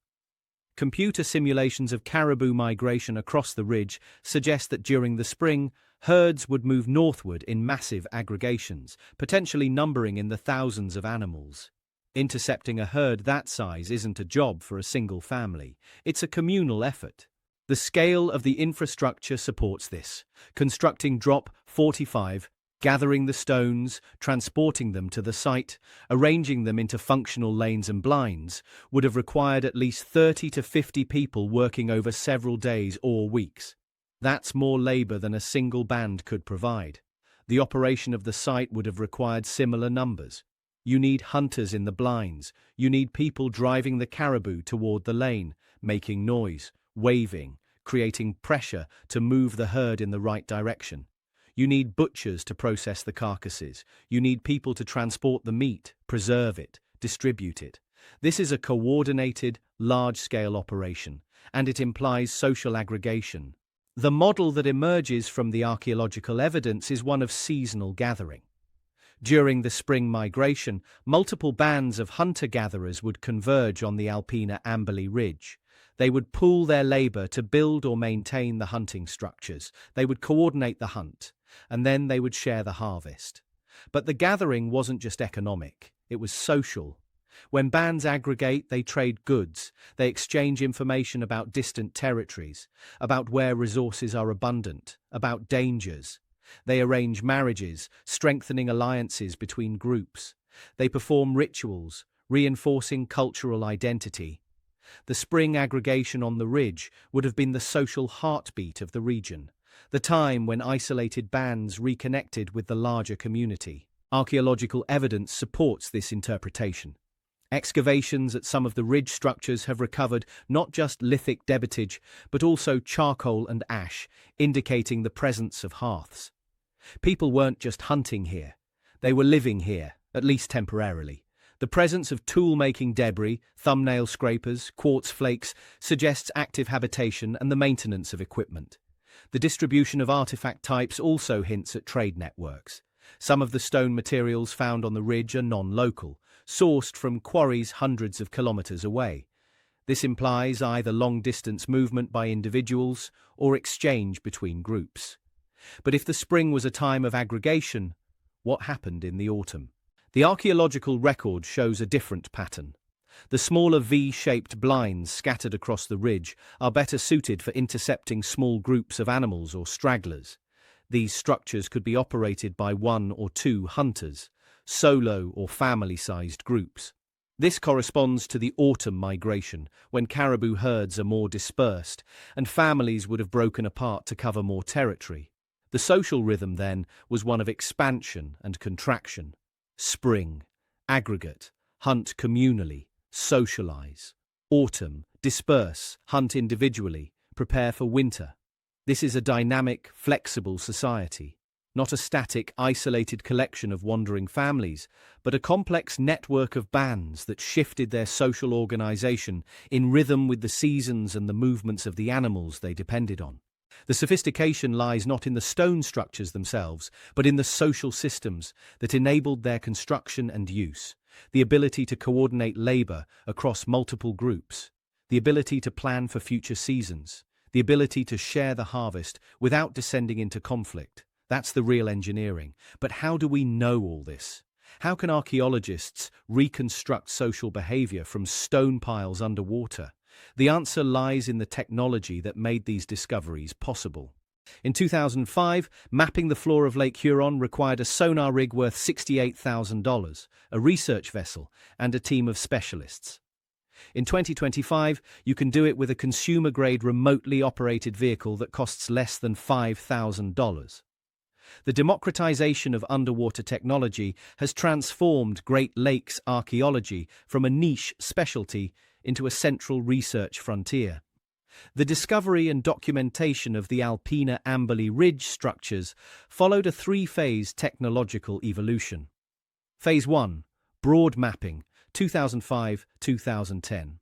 [SPEAKER 1] Computer simulations of caribou migration across the ridge suggest that during the spring, herds would move northward in massive aggregations, potentially numbering in the thousands of animals. Intercepting a herd that size isn't a job for a single family. It's a communal effort. The scale of the infrastructure supports this. Constructing Drop 45, gathering the stones, transporting them to the site, arranging them into functional lanes and blinds, would have required at least 30 to 50 people working over several days or weeks. That's more labor than a single band could provide. The operation of the site would have required similar numbers. You need hunters in the blinds. You need people driving the caribou toward the lane, making noise, waving, creating pressure to move the herd in the right direction. You need butchers to process the carcasses. You need people to transport the meat, preserve it, distribute it. This is a coordinated, large-scale operation, and it implies social aggregation. The model that emerges from the archaeological evidence is one of seasonal gathering. During the spring migration, multiple bands of hunter-gatherers would converge on the Alpina Ambali Ridge. They would pool their labor to build or maintain the hunting structures. They would coordinate the hunt, and then they would share the harvest. But the gathering wasn't just economic, it was social. When bands aggregate, they trade goods, they exchange information about distant territories, about where resources are abundant, about dangers. They arrange marriages, strengthening alliances between groups. They perform rituals, reinforcing cultural identity. The spring aggregation on the ridge would have been the social heartbeat of the region, the time when isolated bands reconnected with the larger community. Archaeological evidence supports this interpretation. Excavations at some of the ridge structures have recovered not just lithic debitage, but also charcoal and ash, indicating the presence of hearths. People weren't just hunting here, they were living here, at least temporarily. The presence of tool-making debris, thumbnail scrapers, quartz flakes, suggests active habitation and the maintenance of equipment. The distribution of artifact types also hints at trade networks. Some of the stone materials found on the ridge are non-local, sourced from quarries hundreds of kilometers away. This implies either long-distance movement by individuals or exchange between groups. But if the spring was a time of aggregation, what happened in the autumn? The archaeological record shows a different pattern. The smaller V-shaped blinds scattered across the ridge are better suited for intercepting small groups of animals or stragglers. These structures could be operated by one or two hunters, solo or family-sized groups. This corresponds to the autumn migration, when caribou herds are more dispersed and families would have broken apart to cover more territory. The social rhythm, then, was one of expansion and contraction. Spring, aggregate, hunt communally, socialize. Autumn, disperse, hunt individually, prepare for winter. This is a dynamic, flexible society, not a static, isolated collection of wandering families, but a complex network of bands that shifted their social organization in rhythm with the seasons and the movements of the animals they depended on. The sophistication lies not in the stone structures themselves, but in the social systems that enabled their construction and use. the ability to coordinate labor across multiple groups, the ability to plan for future seasons, the ability to share the harvest without descending into conflict. That's the real engineering. But how do we know all this? How can archaeologists reconstruct social behavior from stone piles underwater? The answer lies in the technology that made these discoveries possible. In 2005, mapping the floor of Lake Huron required a sonar rig worth $68,000, a research vessel, and a team of specialists. In 2025, you can do it with a consumer-grade remotely operated vehicle that costs less than $5,000. The democratization of underwater technology has transformed Great Lakes archaeology from a niche specialty into a central research frontier. The discovery and documentation of the Alpena Amberley Ridge structures followed a three-phase technological evolution. Phase 1, broad mapping, 2005-2010.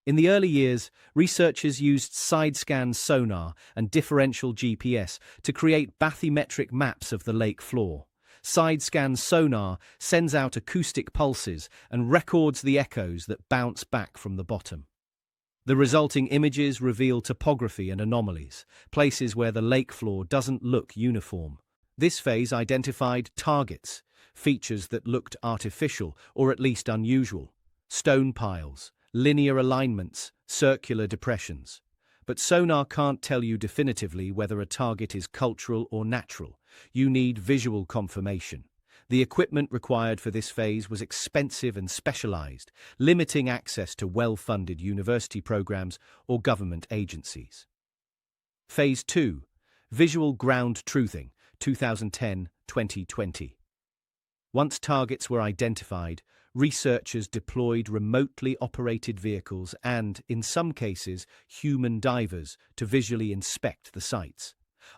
[SPEAKER 1] In the early years, researchers used side-scan sonar and differential GPS to create bathymetric maps of the lake floor. Side-scan sonar sends out acoustic pulses and records the echoes that bounce back from the bottom. The resulting images reveal topography and anomalies, places where the lake floor doesn't look uniform. This phase identified targets, features that looked artificial or at least unusual, stone piles, linear alignments, circular depressions. But sonar can't tell you definitively whether a target is cultural or natural. You need visual confirmation. The equipment required for this phase was expensive and specialized, limiting access to well-funded university programs or government agencies. Phase 2, visual ground truthing, 2010-2020. Once targets were identified, researchers deployed remotely operated vehicles and, in some cases, human divers to visually inspect the sites.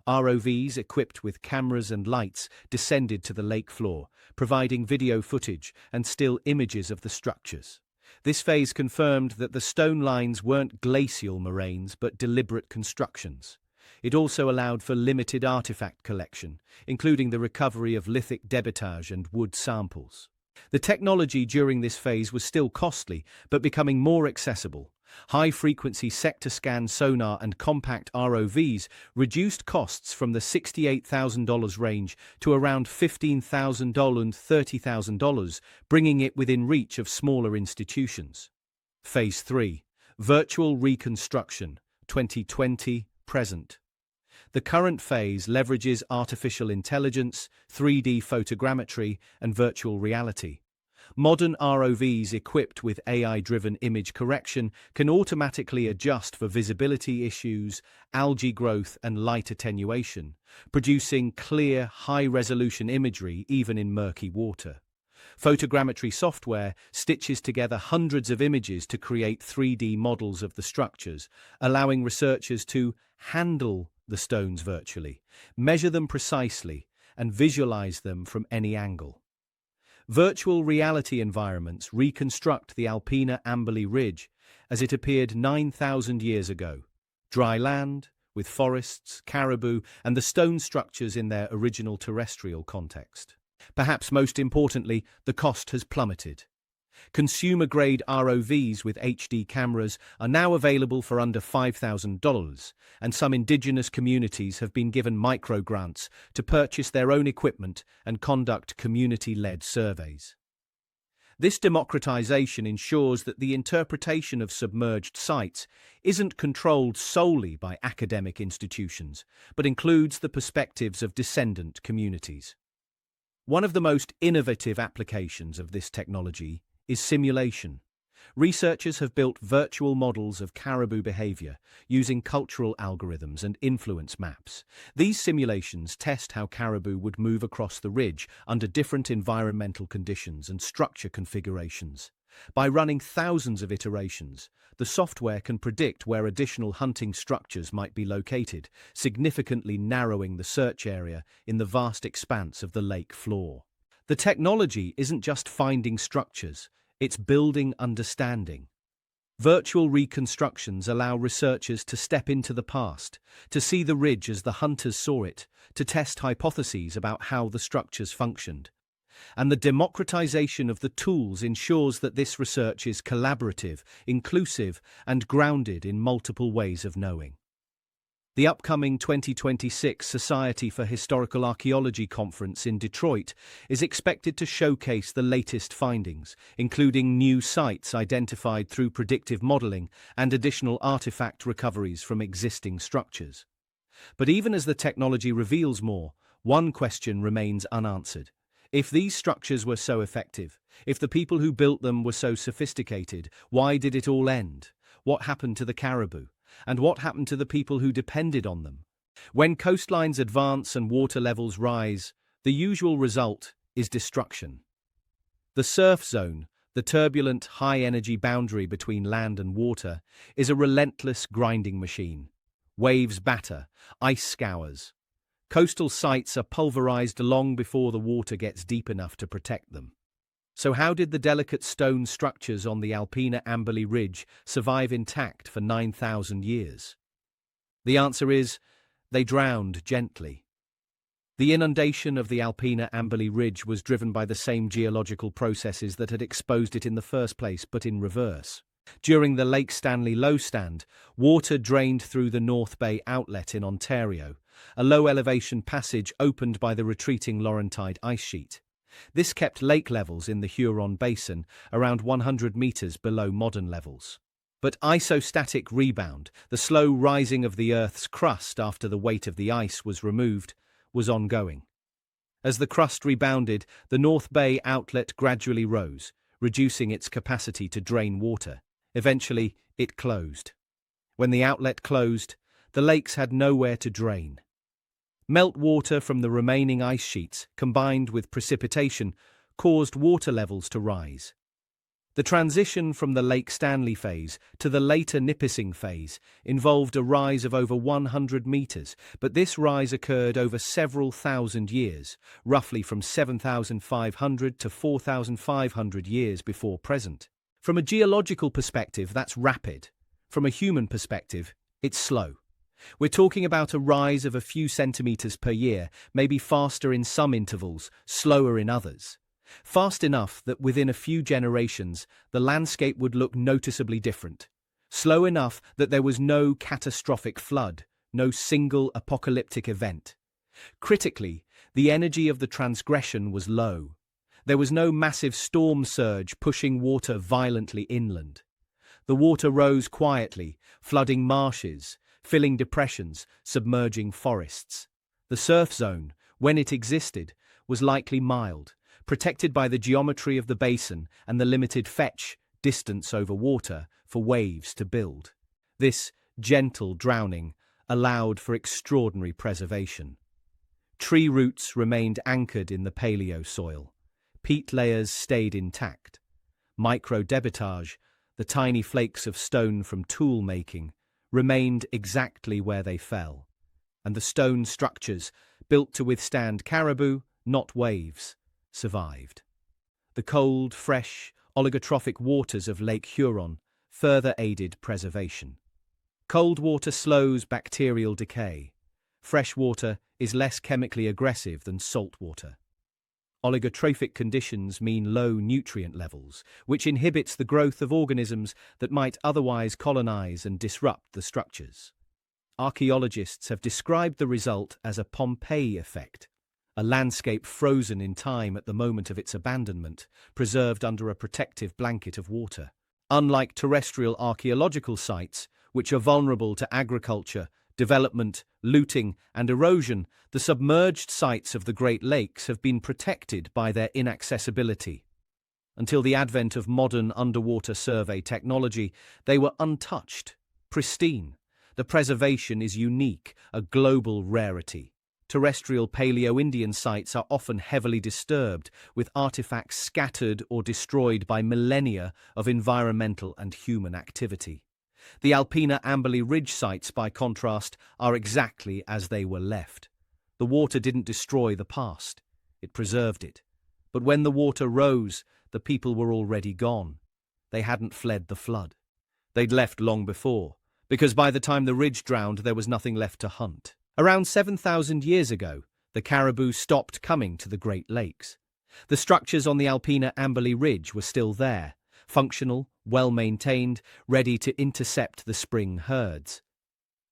[SPEAKER 1] ROVs equipped with cameras and lights descended to the lake floor, providing video footage and still images of the structures. This phase confirmed that the stone lines weren't glacial moraines but deliberate constructions. It also allowed for limited artifact collection, including the recovery of lithic debitage and wood samples. The technology during this phase was still costly, but becoming more accessible. High-frequency sector-scan sonar and compact ROVs reduced costs from the $68,000 range to around $15,000 and $30,000, bringing it within reach of smaller institutions. Phase 3, virtual reconstruction, 2020-present. The current phase leverages artificial intelligence, 3D photogrammetry, and virtual reality. Modern ROVs equipped with AI-driven image correction can automatically adjust for visibility issues, algae growth, and light attenuation, producing clear, high-resolution imagery even in murky water. Photogrammetry software stitches together hundreds of images to create 3D models of the structures, allowing researchers to handle the stones virtually, measure them precisely, and visualize them from any angle. Virtual reality environments reconstruct the Alpena Amberley Ridge as it appeared 9,000 years ago. Dry land, with forests, caribou, and the stone structures in their original terrestrial context. Perhaps most importantly, the cost has plummeted. Consumer-grade ROVs with HD cameras are now available for under $5,000, and some indigenous communities have been given micro-grants to purchase their own equipment and conduct community-led surveys. This democratization ensures that the interpretation of submerged sites isn't controlled solely by academic institutions, but includes the perspectives of descendant communities. One of the most innovative applications of this technology is simulation. Researchers have built virtual models of caribou behavior using cultural algorithms and influence maps. These simulations test how caribou would move across the ridge under different environmental conditions and structure configurations. By running thousands of iterations, the software can predict where additional hunting structures might be located, significantly narrowing the search area in the vast expanse of the lake floor. The technology isn't just finding structures, it's building understanding. Virtual reconstructions allow researchers to step into the past, to see the ridge as the hunters saw it, to test hypotheses about how the structures functioned. and the democratization of the tools ensures that this research is collaborative, inclusive, and grounded in multiple ways of knowing. The upcoming 2026 Society for Historical Archaeology conference in Detroit is expected to showcase the latest findings, including new sites identified through predictive modeling and additional artifact recoveries from existing structures. But even as the technology reveals more, one question remains unanswered. If these structures were so effective, if the people who built them were so sophisticated, why did it all end? What happened to the caribou? And what happened to the people who depended on them? When coastlines advance and water levels rise, the usual result is destruction. The surf zone, the turbulent, high-energy boundary between land and water, is a relentless grinding machine. Waves batter, ice scours. Coastal sites are pulverized long before the water gets deep enough to protect them. So how did the delicate stone structures on the Alpina Ambeli Ridge survive intact for 9,000 years? The answer is, they drowned gently. The inundation of the Alpina Ambeli Ridge was driven by the same geological processes that had exposed it in the first place, but in reverse. During the Lake Stanley Lowstand, water drained through the North Bay outlet in Ontario, a low-elevation passage opened by the retreating Laurentide ice sheet. This kept lake levels in the Huron Basin around 100 meters below modern levels. But isostatic rebound, the slow rising of the Earth's crust after the weight of the ice was removed, was ongoing. As the crust rebounded, the North Bay outlet gradually rose, reducing its capacity to drain water. Eventually, it closed. When the outlet closed, the lakes had nowhere to drain. Meltwater from the remaining ice sheets, combined with precipitation, caused water levels to rise. The transition from the Lake Stanley phase to the later Nipissing phase involved a rise of over 100 meters, but this rise occurred over several thousand years, roughly from 7,500 to 4,500 years before present. From a geological perspective, that's rapid. From a human perspective, it's slow. We're talking about a rise of a few centimeters per year, maybe faster in some intervals, slower in others. Fast enough that within a few generations, the landscape would look noticeably different. Slow enough that there was no catastrophic flood, no single apocalyptic event. Critically, the energy of the transgression was low. There was no massive storm surge pushing water violently inland. The water rose quietly, flooding marshes, filling depressions, submerging forests. The surf zone, when it existed, was likely mild, protected by the geometry of the basin and the limited fetch, distance over water, for waves to build. This gentle drowning allowed for extraordinary preservation. Tree roots remained anchored in the paleo soil. Peat layers stayed intact. Microdebitage, the tiny flakes of stone from tool making, remained exactly where they fell, and the stone structures, built to withstand caribou, not waves, survived. The cold, fresh, oligotrophic waters of Lake Huron further aided preservation. Cold water slows bacterial decay. Fresh water is less chemically aggressive than salt water. Oligotrophic conditions mean low nutrient levels, which inhibits the growth of organisms that might otherwise colonize and disrupt the structures. Archaeologists have described the result as a Pompeii effect, a landscape frozen in time at the moment of its abandonment, preserved under a protective blanket of water. Unlike terrestrial archaeological sites, which are vulnerable to agriculture, development, looting, and erosion, the submerged sites of the Great Lakes have been protected by their inaccessibility. Until the advent of modern underwater survey technology, they were untouched, pristine. The preservation is unique, a global rarity. Terrestrial Paleo-Indian sites are often heavily disturbed, with artifacts scattered or destroyed by millennia of environmental and human activity. The Alpina Ambeli Ridge sites, by contrast, are exactly as they were left. The water didn't destroy the past, it preserved it. But when the water rose, the people were already gone. They hadn't fled the flood. They'd left long before, because by the time the ridge drowned, there was nothing left to hunt. Around 7,000 years ago, the caribou stopped coming to the Great Lakes. The structures on the Alpina Amberley Ridge were still there, functional, well-maintained, ready to intercept the spring herds.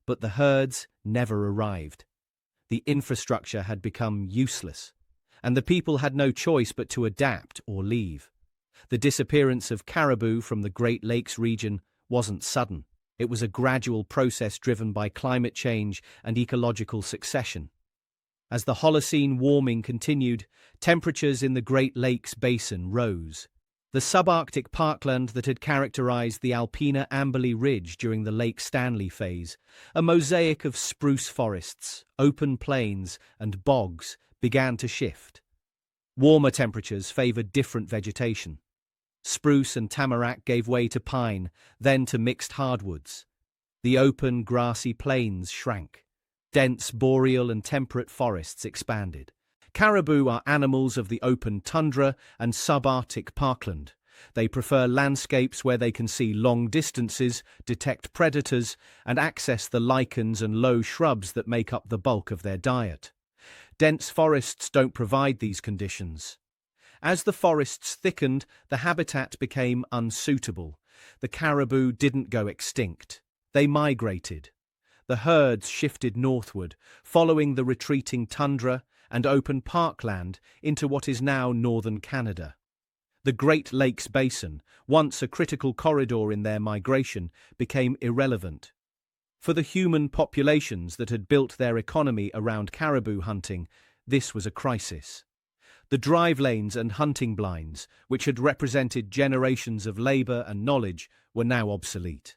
[SPEAKER 1] But the herds never arrived. The infrastructure had become useless, and the people had no choice but to adapt or leave. The disappearance of caribou from the Great Lakes region wasn't sudden. It was a gradual process driven by climate change and ecological succession. As the Holocene warming continued, temperatures in the Great Lakes basin rose. The subarctic parkland that had characterized the Alpina Amberley Ridge during the Lake Stanley phase, a mosaic of spruce forests, open plains, and bogs, began to shift. Warmer temperatures favored different vegetation. Spruce and tamarack gave way to pine, then to mixed hardwoods. The open, grassy plains shrank. Dense boreal and temperate forests expanded. Caribou are animals of the open tundra and subarctic parkland. They prefer landscapes where they can see long distances, detect predators, and access the lichens and low shrubs that make up the bulk of their diet. Dense forests don't provide these conditions. As the forests thickened, the habitat became unsuitable. The caribou didn't go extinct. They migrated. The herds shifted northward, following the retreating tundra and open parkland into what is now northern Canada. The Great Lakes Basin, once a critical corridor in their migration, became irrelevant. For the human populations that had built their economy around caribou hunting, this was a crisis. The drive lanes and hunting blinds, which had represented generations of labor and knowledge, were now obsolete.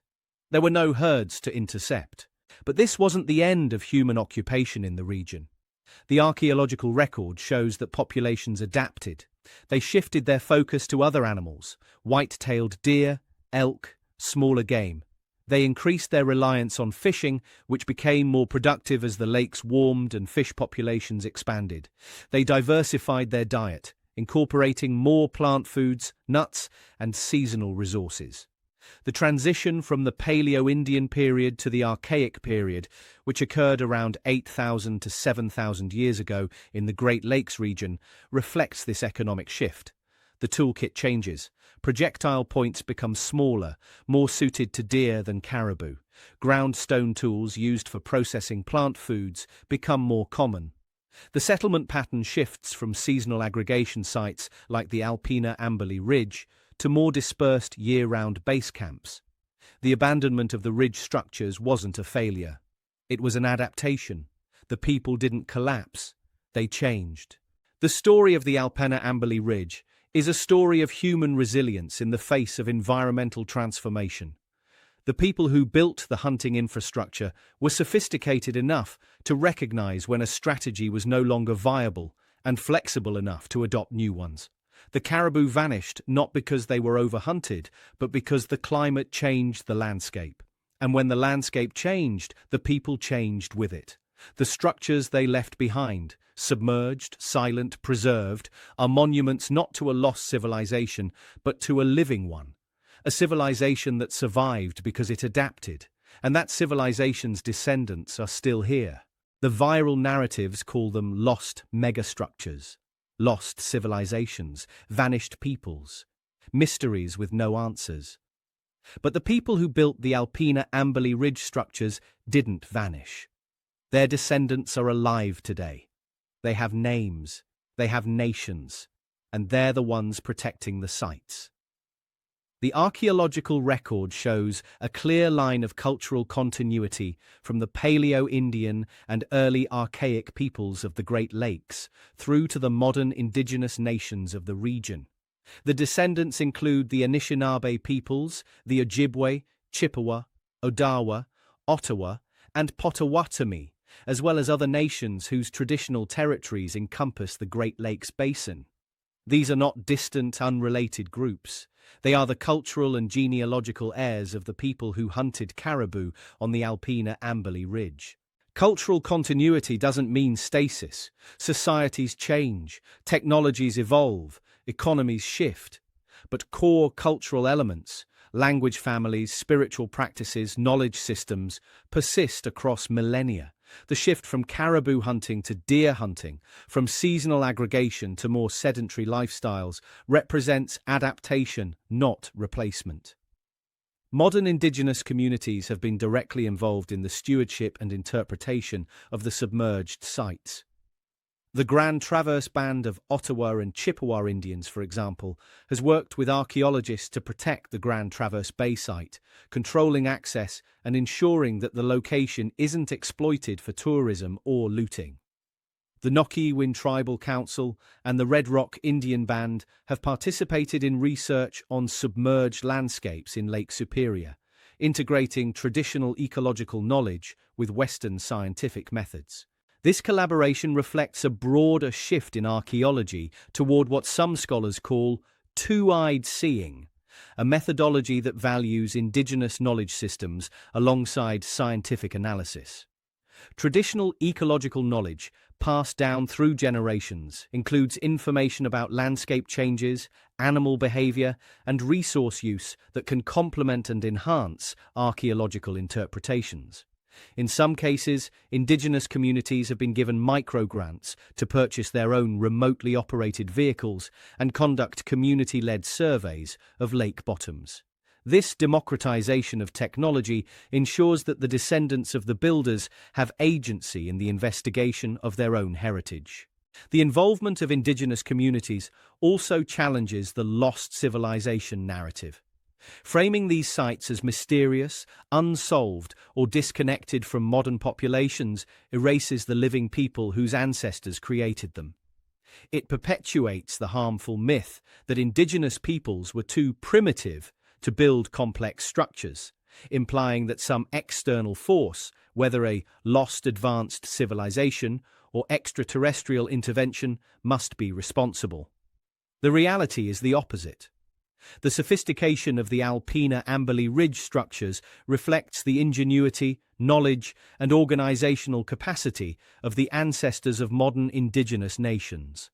[SPEAKER 1] There were no herds to intercept. But this wasn't the end of human occupation in the region. The archaeological record shows that populations adapted. They shifted their focus to other animals, white-tailed deer, elk, smaller game. They increased their reliance on fishing, which became more productive as the lakes warmed and fish populations expanded. They diversified their diet, incorporating more plant foods, nuts, and seasonal resources. The transition from the Paleo-Indian period to the Archaic period, which occurred around 8,000 to 7,000 years ago in the Great Lakes region, reflects this economic shift. The toolkit changes. Projectile points become smaller, more suited to deer than caribou. Ground stone tools used for processing plant foods become more common. The settlement pattern shifts from seasonal aggregation sites like the Alpina Amberley Ridge to more dispersed year-round base camps. The abandonment of the ridge structures wasn't a failure. It was an adaptation. The people didn't collapse. They changed. The story of the Alpina Amberley Ridge is a story of human resilience in the face of environmental transformation. The people who built the hunting infrastructure were sophisticated enough to recognize when a strategy was no longer viable and flexible enough to adopt new ones. The caribou vanished not because they were overhunted, but because the climate changed the landscape. And when the landscape changed, the people changed with it. The structures they left behind, submerged, silent, preserved, are monuments not to a lost civilization, but to a living one. A civilization that survived because it adapted, and that civilization's descendants are still here. The viral narratives call them lost megastructures. Lost civilizations, vanished peoples, mysteries with no answers. But the people who built the Alpina Amberley Ridge structures didn't vanish. Their descendants are alive today. They have names, they have nations, and they're the ones protecting the sites. The archaeological record shows a clear line of cultural continuity from the Paleo-Indian and early Archaic peoples of the Great Lakes through to the modern indigenous nations of the region. The descendants include the Anishinaabe peoples, the Ojibwe, Chippewa, Odawa, Ottawa, and Potawatomi, as well as other nations whose traditional territories encompass the Great Lakes Basin. These are not distant, unrelated groups. They are the cultural and genealogical heirs of the people who hunted caribou on the Alpina Amberley Ridge. Cultural continuity doesn't mean stasis. Societies change, technologies evolve, economies shift. But core cultural elements, language families, spiritual practices, knowledge systems, persist across millennia. The shift from caribou hunting to deer hunting, from seasonal aggregation to more sedentary lifestyles, represents adaptation, not replacement. Modern indigenous communities have been directly involved in the stewardship and interpretation of the submerged sites. The Grand Traverse Band of Ottawa and Chippewa Indians, for example, has worked with archaeologists to protect the Grand Traverse Bay site, controlling access and ensuring that the location isn't exploited for tourism or looting. The Nokiwin Tribal Council and the Red Rock Indian Band have participated in research on submerged landscapes in Lake Superior, integrating traditional ecological knowledge with Western scientific methods. This collaboration reflects a broader shift in archaeology toward what some scholars call two-eyed seeing, a methodology that values indigenous knowledge systems alongside scientific analysis. Traditional ecological knowledge, passed down through generations, includes information about landscape changes, animal behavior, and resource use that can complement and enhance archaeological interpretations. In some cases, indigenous communities have been given microgrants to purchase their own remotely operated vehicles and conduct community-led surveys of lake bottoms. This democratization of technology ensures that the descendants of the builders have agency in the investigation of their own heritage. The involvement of indigenous communities also challenges the lost civilization narrative. Framing these sites as mysterious, unsolved, or disconnected from modern populations erases the living people whose ancestors created them. It perpetuates the harmful myth that indigenous peoples were too primitive to build complex structures, implying that some external force, whether a lost advanced civilization or extraterrestrial intervention, must be responsible. The reality is the opposite. The sophistication of the Alpena Amberley Ridge structures reflects the ingenuity, knowledge, and organizational capacity of the ancestors of modern indigenous nations.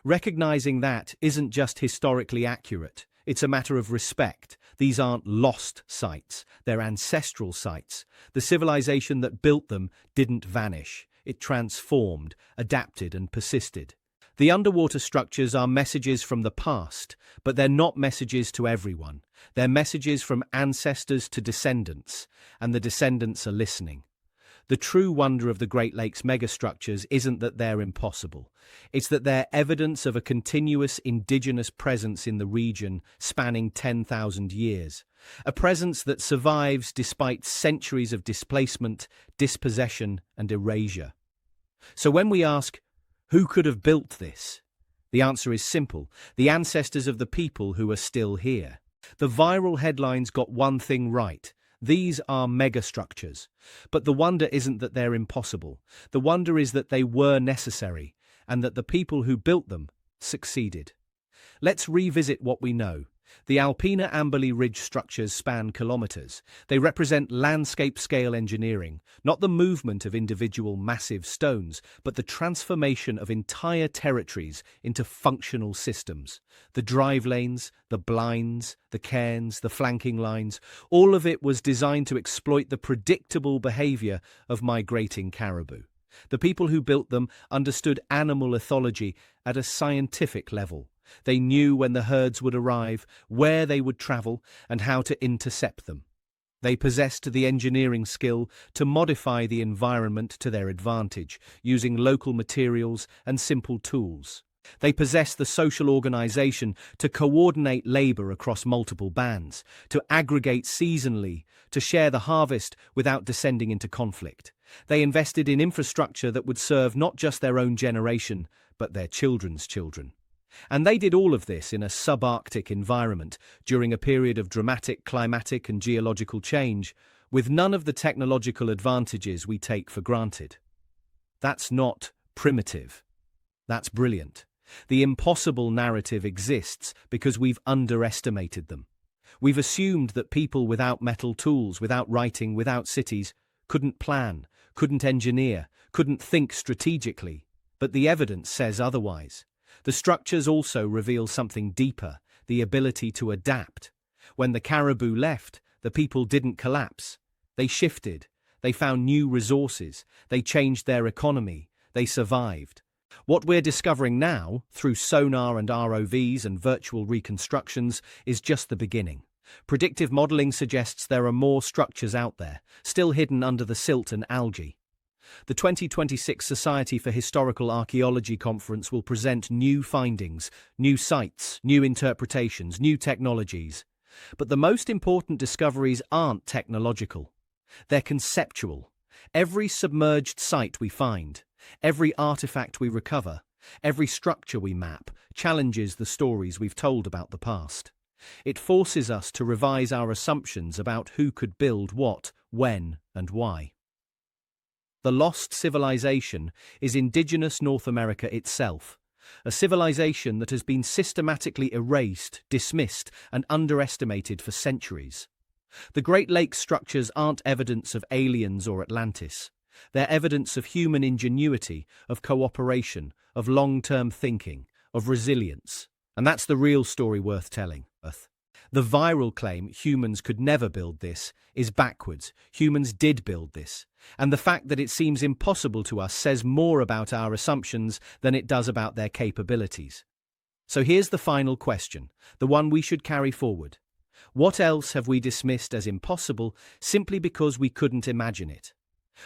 [SPEAKER 1] Recognizing that isn't just historically accurate, it's a matter of respect. These aren't lost sites, they're ancestral sites. The civilization that built them didn't vanish, it transformed, adapted, and persisted. The underwater structures are messages from the past, but they're not messages to everyone. They're messages from ancestors to descendants, and the descendants are listening. The true wonder of the Great Lakes megastructures isn't that they're impossible. It's that they're evidence of a continuous indigenous presence in the region spanning 10,000 years. A presence that survives despite centuries of displacement, dispossession, and erasure. So when we ask, who could have built this? The answer is simple: the ancestors of the people who are still here. The viral headlines got one thing right. These are megastructures. But the wonder isn't that they're impossible. The wonder is that they were necessary, and that the people who built them succeeded. Let's revisit what we know. The Alpena Amberley Ridge structures span kilometers. They represent landscape-scale engineering, not the movement of individual massive stones, but the transformation of entire territories into functional systems. The drive lanes, the blinds, the cairns, the flanking lines, all of it was designed to exploit the predictable behavior of migrating caribou. The people who built them understood animal ethology at a scientific level. They knew when the herds would arrive, where they would travel, and how to intercept them. They possessed the engineering skill to modify the environment to their advantage, using local materials and simple tools. They possessed the social organization to coordinate labor across multiple bands, to aggregate seasonally, to share the harvest without descending into conflict. They invested in infrastructure that would serve not just their own generation, but their children's children. And they did all of this in a subarctic environment during a period of dramatic climatic and geological change, with none of the technological advantages we take for granted. That's not primitive. That's brilliant. The impossible narrative exists because we've underestimated them. We've assumed that people without metal tools, without writing, without cities, couldn't plan, couldn't engineer, couldn't think strategically. But the evidence says otherwise. The structures also reveal something deeper, the ability to adapt. When the caribou left, the people didn't collapse. They shifted. They found new resources. They changed their economy. They survived. What we're discovering now, through sonar and ROVs and virtual reconstructions, is just the beginning. Predictive modeling suggests there are more structures out there, still hidden under the silt and algae. The 2026 Society for Historical Archaeology conference will present new findings, new sites, new interpretations, new technologies. But the most important discoveries aren't technological. They're conceptual. Every submerged site we find, every artifact we recover, every structure we map, challenges the stories we've told about the past. It forces us to revise our assumptions about who could build what, when, and why. The lost civilization is indigenous North America itself, a civilization that has been systematically erased, dismissed, and underestimated for centuries. The Great Lakes structures aren't evidence of aliens or Atlantis. They're evidence of human ingenuity, of cooperation, of long-term thinking, of resilience. And that's the real story worth telling. The viral claim humans could never build this is backwards. Humans did build this. And the fact that it seems impossible to us says more about our assumptions than it does about their capabilities. So here's the final question, the one we should carry forward. What else have we dismissed as impossible simply because we couldn't imagine it?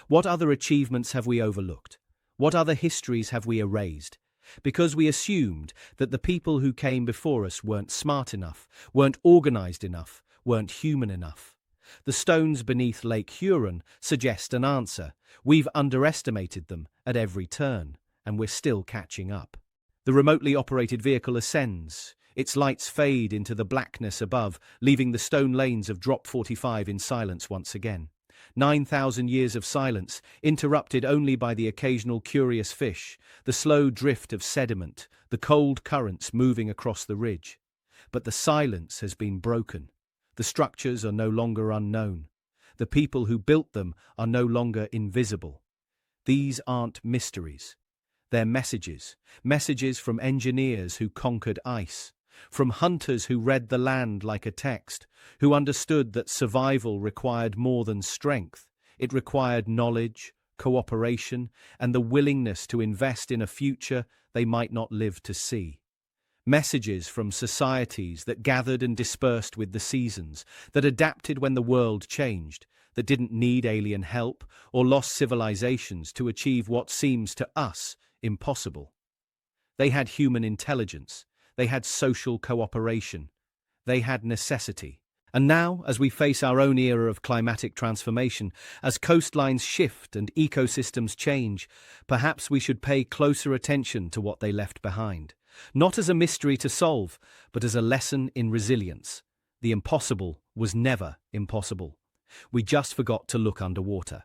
[SPEAKER 1] What other achievements have we overlooked? What other histories have we erased? Because we assumed that the people who came before us weren't smart enough, weren't organized enough, weren't human enough. The stones beneath Lake Huron suggest an answer. We've underestimated them at every turn, and we're still catching up. The remotely operated vehicle ascends. Its lights fade into the blackness above, leaving the stone lanes of Drop 45 in silence once again. 9,000 years of silence, interrupted only by the occasional curious fish, the slow drift of sediment, the cold currents moving across the ridge. But the silence has been broken. The structures are no longer unknown. The people who built them are no longer invisible. These aren't mysteries. They're messages. Messages from engineers who conquered ice. From hunters who read the land like a text, who understood that survival required more than strength. It required knowledge, cooperation, and the willingness to invest in a future they might not live to see. Messages from societies that gathered and dispersed with the seasons, that adapted when the world changed, that didn't need alien help or lost civilizations to achieve what seems to us impossible. They had human intelligence. They had social cooperation. They had necessity. And now, as we face our own era of climatic transformation, as coastlines shift and ecosystems change, perhaps we should pay closer attention to what they left behind. Not as a mystery to solve, but as a lesson in resilience. The impossible was never impossible. We just forgot to look underwater.